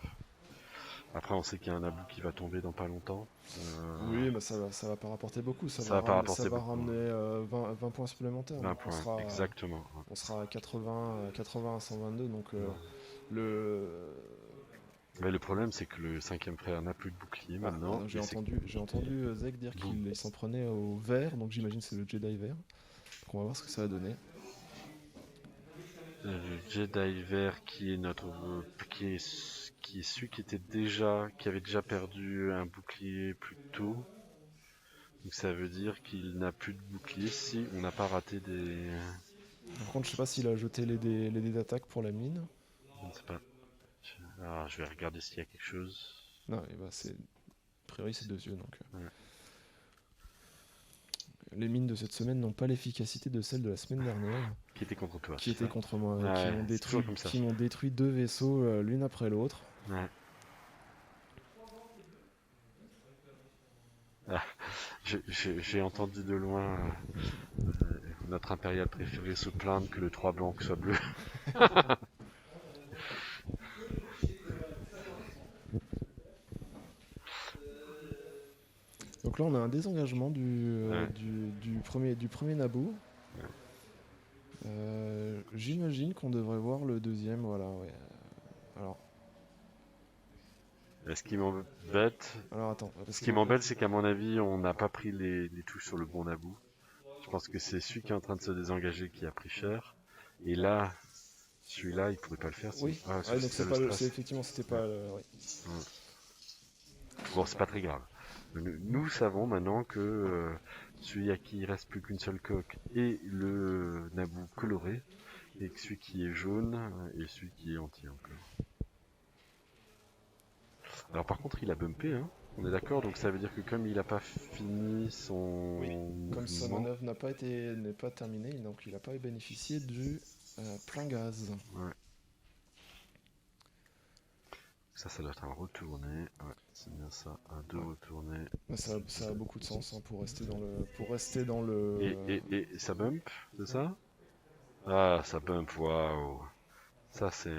S1: Après, on sait qu'il y a un Naboo qui va tomber dans pas longtemps.
S2: Oui, mais ça va pas rapporter beaucoup.
S1: Ça va pas rapporter
S2: ça va
S1: beaucoup.
S2: ramener 20 points supplémentaires.
S1: 20
S2: Donc
S1: points, exactement.
S2: on sera à 80 à 122. Donc
S1: Ouais.
S2: le.
S1: Mais le problème, c'est que le cinquième frère n'a plus de bouclier
S2: Ah,
S1: maintenant.
S2: j'ai
S1: et c'est-
S2: entendu Zek dire
S1: Boum.
S2: qu'il s'en prenait au vert. Donc j'imagine que c'est le Jedi vert. Donc on va voir ce que ça va donner.
S1: Le Jedi vert qui est qui est celui qui avait déjà perdu un bouclier plus tôt. Donc ça veut dire qu'il n'a plus de bouclier si on n'a pas raté des.
S2: Par contre, je sais pas s'il a jeté les dés d'attaque pour la mine.
S1: Je ne sais pas. Alors, je vais regarder s'il y a quelque chose.
S2: Non, et bah c'est. A priori, c'est 2 yeux donc.
S1: Ouais.
S2: Les mines de cette semaine n'ont pas l'efficacité de celles de la semaine dernière,
S1: Qui était contre toi.
S2: qui
S1: c'est
S2: étaient
S1: ça
S2: contre moi,
S1: Ouais, c'est toujours comme ça.
S2: qui m'ont détruit 2 vaisseaux l'une après l'autre.
S1: Ouais. Ah, j'ai entendu de loin notre impérial préféré se plaindre que le 3 blanc soit bleu.
S2: Donc là, on a un désengagement
S1: Ouais.
S2: du premier Naboo. J'imagine qu'on devrait voir le deuxième, voilà, ouais. Alors,
S1: Ce qui m'embête,
S2: attends. Parce
S1: ce
S2: que
S1: qui m'embête, c'est qu'à mon avis, on n'a pas pris les touches sur le bon Naboo. Je pense que c'est celui qui est en train de se désengager qui a pris cher. Et là, celui-là, il pourrait pas le faire.
S2: Oui,
S1: Ah,
S2: ouais, donc
S1: c'est le
S2: c'est
S1: stress.
S2: effectivement, c'était pas. Ouais.
S1: Bon, c'est pas très grave. Nous savons maintenant que celui à qui il reste plus qu'une seule coque est le Naboo coloré, et que celui qui est jaune est celui qui est entier encore. Alors par contre, il a bumpé, hein. On est d'accord, donc ça veut dire que comme il a pas fini son
S2: Oui, comme sa
S1: mouvement,
S2: manœuvre n'est pas terminée, donc il n'a pas bénéficié du plein gaz.
S1: ça doit être un retourné. Ouais, c'est bien ça, un deux
S2: Ouais.
S1: retourné.
S2: Ça a beaucoup de sens hein, pour rester dans le.
S1: Et ça bump, c'est ça? Ah, ça bump, waouh. Ça c'est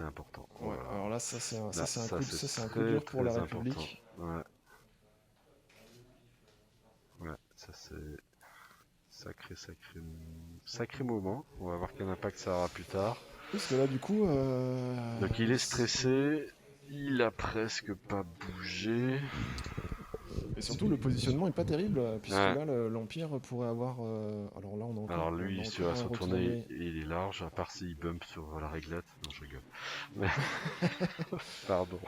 S1: important.
S2: Ouais,
S1: Voilà.
S2: alors là, ça c'est un,
S1: Là,
S2: ça, c'est un coup
S1: très
S2: dur pour la
S1: très
S2: République.
S1: important. Ouais, ça c'est sacré moment. On va voir quel impact ça aura plus tard.
S2: Parce que là, du coup.
S1: Donc il est stressé, il a presque pas bougé.
S2: Et surtout, le positionnement est pas terrible, puisque
S1: Ouais.
S2: là, l'Empire pourrait avoir. Alors là, on a encore.
S1: Alors lui,
S2: on a
S1: sur
S2: encore
S1: la
S2: un
S1: retournée,
S2: retourné.
S1: il est large, à part s'il bump sur la réglette. Non, je rigole. Mais... Pardon.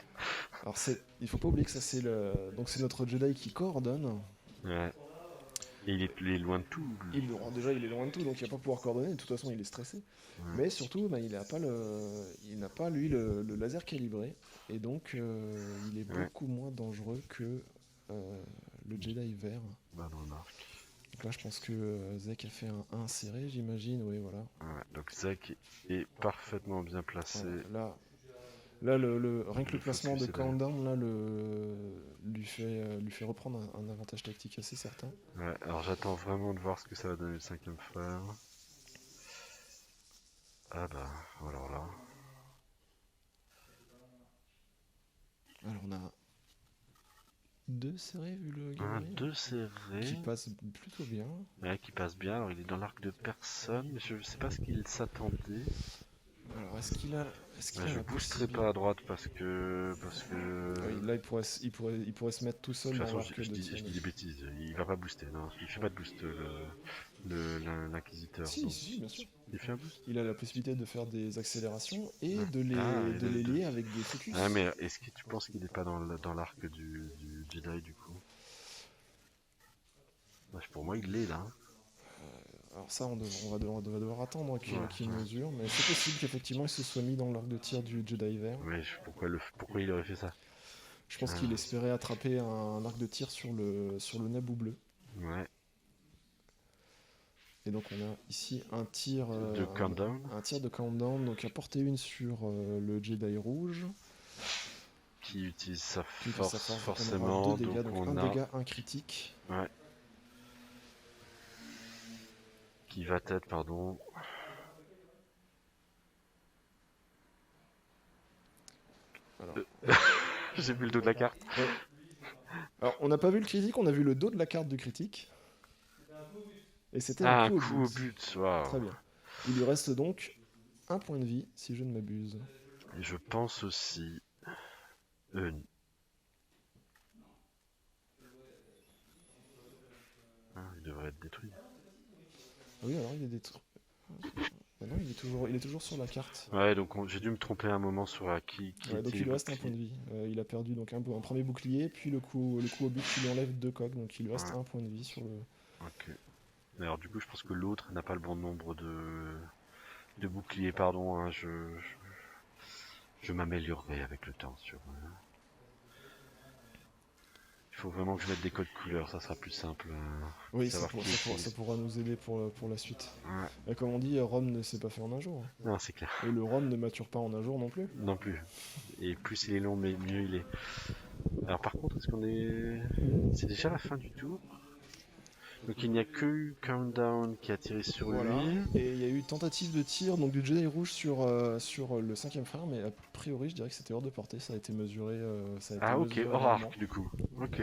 S2: Alors il faut pas oublier que ça c'est donc c'est notre Jedi qui coordonne.
S1: Ouais. Et il est loin de tout. lui.
S2: Déjà il est loin de tout, donc il va pas pouvoir coordonner. De toute façon, il est stressé.
S1: Ouais.
S2: Mais surtout, il n'a pas lui le laser calibré, et donc il est beaucoup moins dangereux que le Jedi vert.
S1: Bonne remarque.
S2: Donc là, je pense que Zek a fait un inséré, j'imagine. Oui, voilà.
S1: Ouais, donc Zek est parfaitement bien placé.
S2: Voilà. Là, rien que le placement de Countdown là, lui fait reprendre un avantage tactique assez certain.
S1: Ouais, alors j'attends vraiment de voir ce que ça va donner le cinquième frère. Ah bah, alors là.
S2: Alors on a 2 serrés vu le
S1: Un
S2: gameplay.
S1: 2 serré.
S2: Qui passe plutôt bien.
S1: Ouais, qui passe bien. Alors il est dans l'arc de personne, mais je sais pas ce qu'il s'attendait.
S2: Alors est-ce qu'il a
S1: Je boosterai pas à droite parce que
S2: oui, là il pourrait se mettre tout seul
S1: de toute
S2: dans
S1: façon,
S2: l'arc de
S1: je
S2: tir.
S1: dis des bêtises. Il va pas booster. Non, il fait pas de boost l'inquisiteur.
S2: Si, bien sûr.
S1: Il fait un boost.
S2: Il a la possibilité de faire des accélérations et
S1: Ah.
S2: de les lier avec des focus.
S1: Ah mais est-ce que tu penses qu'il est pas dans l'arc du Jedi du coup? Pour moi il l'est là.
S2: Alors ça, on va devoir attendre qu'il mesure, mais c'est possible qu'effectivement il se soit mis dans l'arc de tir du Jedi vert.
S1: Mais pourquoi il aurait fait ça?
S2: Je pense qu'il espérait attraper un arc de tir sur le Naboo bleu.
S1: Ouais.
S2: Et donc on a ici un tir
S1: de countdown.
S2: Un tir de countdown, donc à portée 1 sur le Jedi rouge.
S1: Qui utilise sa force forcément.
S2: On aura 2 dégâts,
S1: donc
S2: un dégât, un critique.
S1: Ouais. Qui va être, pardon.
S2: Alors.
S1: J'ai vu le dos de la carte.
S2: Ouais. Alors, on n'a pas vu le critique, on a vu le dos de la carte du critique. Et c'était
S1: Ah,
S2: un
S1: un
S2: coup au
S1: coup au
S2: but.
S1: but, waouh.
S2: Très bien. Il lui reste donc un point de vie, si je ne m'abuse.
S1: Et je pense aussi... Euh, il devrait être détruit.
S2: Ah oui, alors il est détruit. Ah non, il est toujours sur la carte.
S1: Ouais, donc j'ai dû me tromper un moment sur qui
S2: Ouais, donc
S1: était
S2: il lui reste un point
S1: bouclier.
S2: de vie. Il a perdu donc un premier bouclier, puis le coup au but qui lui enlève 2 coques, donc il lui reste
S1: Ouais,
S2: un point de vie sur le.
S1: ok. Mais alors du coup, je pense que l'autre n'a pas le bon nombre de boucliers, pardon. Hein, je m'améliorerai avec le temps sur... Il faut vraiment que je mette des codes couleurs, ça sera plus simple.
S2: Oui,
S1: Savoir qui utilise.
S2: ça pourra nous aider pour la suite.
S1: Ouais.
S2: Et comme on dit, Rome ne s'est pas fait en un jour.
S1: Non, c'est clair.
S2: Et le Rome ne mature pas en un jour non plus.
S1: Non plus. Et plus il est long, mais mieux il est. Alors par contre, est-ce qu'on est... C'est déjà la fin du tour. Donc il n'y a que eu Countdown qui a tiré sur
S2: Voilà.
S1: lui.
S2: Et il y a eu tentative de tir donc du Jedi rouge sur le 5ème frère, mais a priori je dirais que c'était hors de portée, ça a été mesuré.
S1: Ah ok, hors
S2: rarement.
S1: arc du coup. Ok.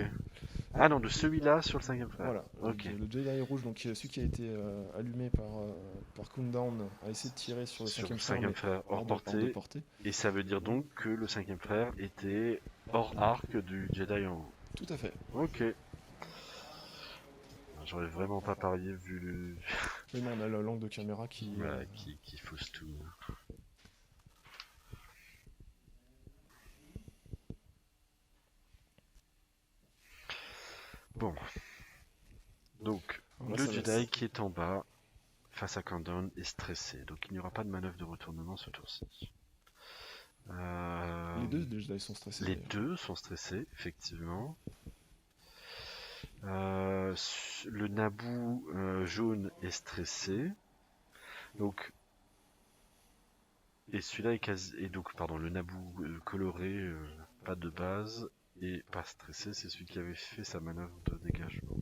S1: Ah non, de celui-là sur le 5ème frère.
S2: Voilà,
S1: Ok.
S2: le Jedi rouge, donc celui qui a été allumé par Countdown, a essayé de tirer sur le
S1: Sur
S2: 5ème
S1: le
S2: frère,
S1: 5ème
S2: mais
S1: frère hors
S2: hors de
S1: portée.
S2: portée.
S1: Et ça veut dire donc que le 5ème frère était hors arc du Jedi en haut.
S2: Tout à fait.
S1: Ok. J'aurais vraiment pas parié vu le...
S2: Mais non, on a l'angle de caméra qui.
S1: Voilà, qui fausse tout. Bon. Donc,
S2: Voilà,
S1: le
S2: ça
S1: Jedi
S2: va-
S1: qui est en bas, face à Countdown, est stressé. Donc il n'y aura pas de manœuvre de retournement ce tour-ci.
S2: Les deux Jedi sont stressés.
S1: Les
S2: d'ailleurs.
S1: deux sont stressés, effectivement. Le Naboo jaune est stressé. Donc... Et celui-là est quasi... Et donc, pardon, le Naboo coloré, pas de base, et pas stressé, c'est celui qui avait fait sa manœuvre de dégagement.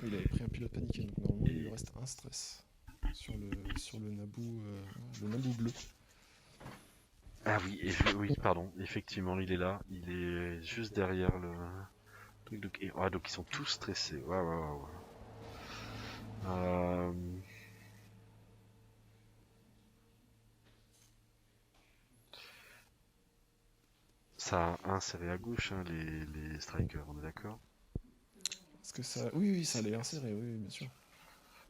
S2: Il avait pris un pilote paniqué, donc normalement il lui
S1: Et-
S2: reste un stress sur le Naboo bleu.
S1: Ah oui, oui, pardon, effectivement, il est là. Il est juste derrière le truc. Donc ils sont tous stressés. Ouais, ouais, ouais, ouais. Euh, Ça a inséré à gauche, hein, les strikers, on est d'accord?
S2: Est-ce que ça. Oui, oui, ça allait insérer, oui, bien sûr.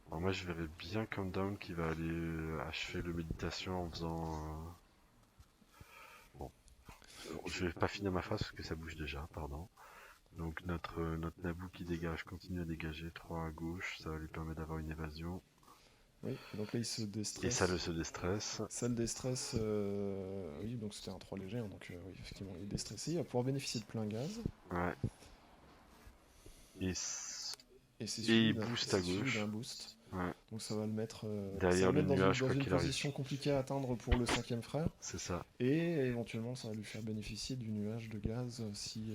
S1: Alors moi je verrais bien Countdown qui va aller achever le méditation en faisant... Bon, je vais pas finir ma phrase parce que ça bouge déjà, pardon. Donc notre Naboo qui dégage, continue à dégager, 3 à gauche, ça va lui permettre d'avoir une évasion.
S2: Oui, et donc là il se déstresse.
S1: Et ça le se déstresse.
S2: Ça le déstresse, oui, donc c'était un 3 léger, hein, donc oui, effectivement il est déstressé, il va pouvoir bénéficier de plein gaz.
S1: Ouais. Et,
S2: Et c'est
S1: il booste à gauche.
S2: d'un boost.
S1: Ouais.
S2: Donc ça va le mettre,
S1: Derrière le nuage,
S2: dans
S1: quoi
S2: une
S1: qu'il arrive.
S2: position compliquée à atteindre pour le 5ème frère.
S1: C'est ça.
S2: Et éventuellement ça va lui faire bénéficier du nuage de gaz si,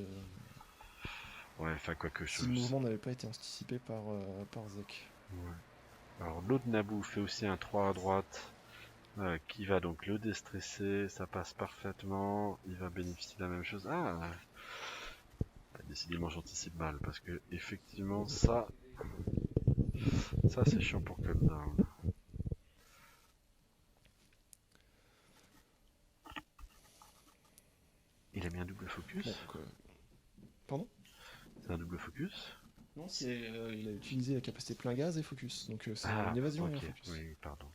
S1: Ouais, enfin quoi que
S2: si le mouvement n'avait pas été anticipé par Zek.
S1: Ouais. Alors l'autre Naboo fait aussi un 3 à droite. Qui va donc le déstresser, ça passe parfaitement, il va bénéficier de la même chose. Ah, décidément j'anticipe mal parce que effectivement ça c'est chiant pour Countdown. Il a mis un double focus.
S2: Donc, pardon?
S1: C'est un double focus.
S2: Non, il a utilisé la capacité plein gaz et focus, donc c'est
S1: Ah,
S2: une évasion et un
S1: ok,
S2: focus.
S1: oui, pardon.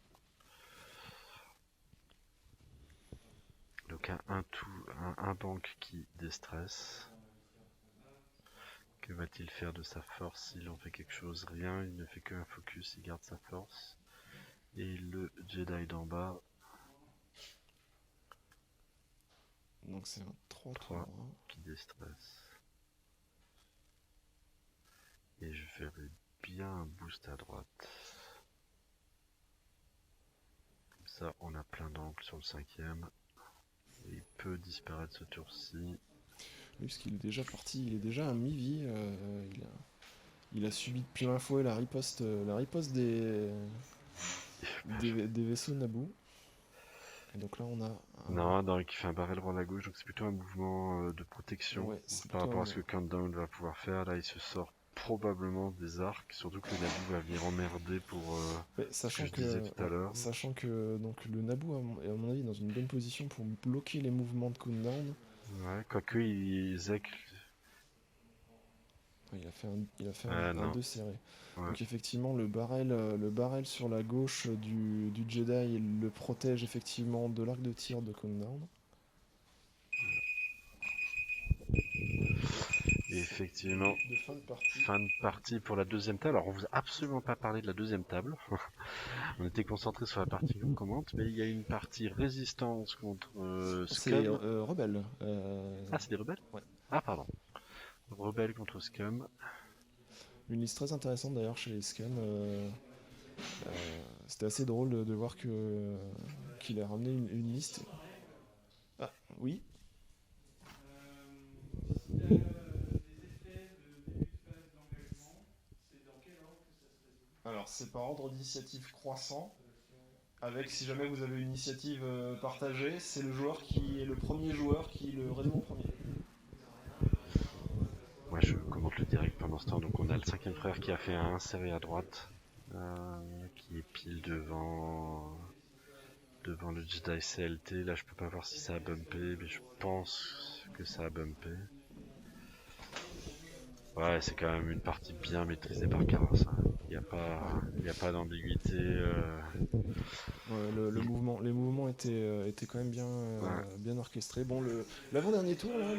S1: Donc un bank qui déstresse. Que va-t-il faire de sa force s'il en fait quelque chose? Rien, il ne fait qu'un focus, il garde sa force. Et le Jedi d'en bas,
S2: Donc c'est un 3-3.
S1: qui déstresse. Et je ferai bien un boost à droite. Comme ça, on a plein d'angles sur le 5ème. Et il peut disparaître ce tour-ci.
S2: Oui, parce qu'il est déjà parti, il est déjà à mi-vie. Il a subi de plein fouet la riposte des vaisseaux Naboo. Et donc là, on a
S1: Non, il fait un barrel roi à la gauche, donc c'est plutôt un mouvement de protection
S2: Ouais, c'est
S1: par
S2: plutôt
S1: rapport à ce que Countdown va pouvoir faire. Là, il se sort probablement des arcs, surtout que le Naboo va venir emmerder pour
S2: ouais,
S1: ce que je disais tout à l'heure.
S2: sachant que donc le Naboo est à mon avis dans une bonne position pour bloquer les mouvements de Countdown.
S1: Ouais, quoique Zek.
S2: Ouais, il a fait
S1: Ah
S2: un
S1: non.
S2: 2 serré.
S1: Ouais.
S2: Donc effectivement, le barrel sur la gauche du Jedi le protège effectivement de l'arc de tir de Countdown.
S1: Et effectivement,
S2: De fin de partie.
S1: fin de partie pour la deuxième table. Alors, on vous a absolument pas parlé de la deuxième table. On était concentré sur la partie qu'on commente, mais il y a une partie résistance contre
S2: C'est
S1: Scum.
S2: Rebelle.
S1: Ah, c'est des rebelles?
S2: Ouais.
S1: Ah, pardon. Rebelles contre Scum.
S2: Une liste très intéressante d'ailleurs chez les Scum. C'était assez drôle de voir qu'il a ramené une liste. Ah, oui. Alors, c'est par ordre d'initiative croissant. Avec, si jamais vous avez une initiative partagée, c'est le joueur qui est le premier joueur qui le résout en premier.
S1: Moi, je commente le direct pendant ce temps. Donc, on a le cinquième frère qui a fait un serré à droite, qui est pile devant le Jedi CLT. Là, je peux pas voir si ça a bumpé, mais je pense que ça a bumpé. Ouais, c'est quand même une partie bien maîtrisée par Karas. Il n'y a pas d'ambiguïté.
S2: Les mouvements étaient quand même bien orchestrés. Bon, l'avant-dernier tour là,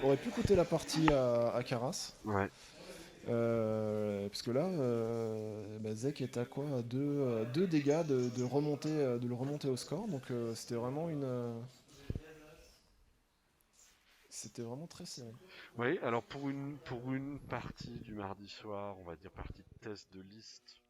S2: aurait pu coûter la partie à Karas.
S1: Ouais.
S2: Parce que là, Zek est à quoi? Deux dégâts de le remonter au score. Donc c'était vraiment c'était vraiment très serré.
S1: Oui, alors pour une partie du mardi soir, on va dire partie de test de liste,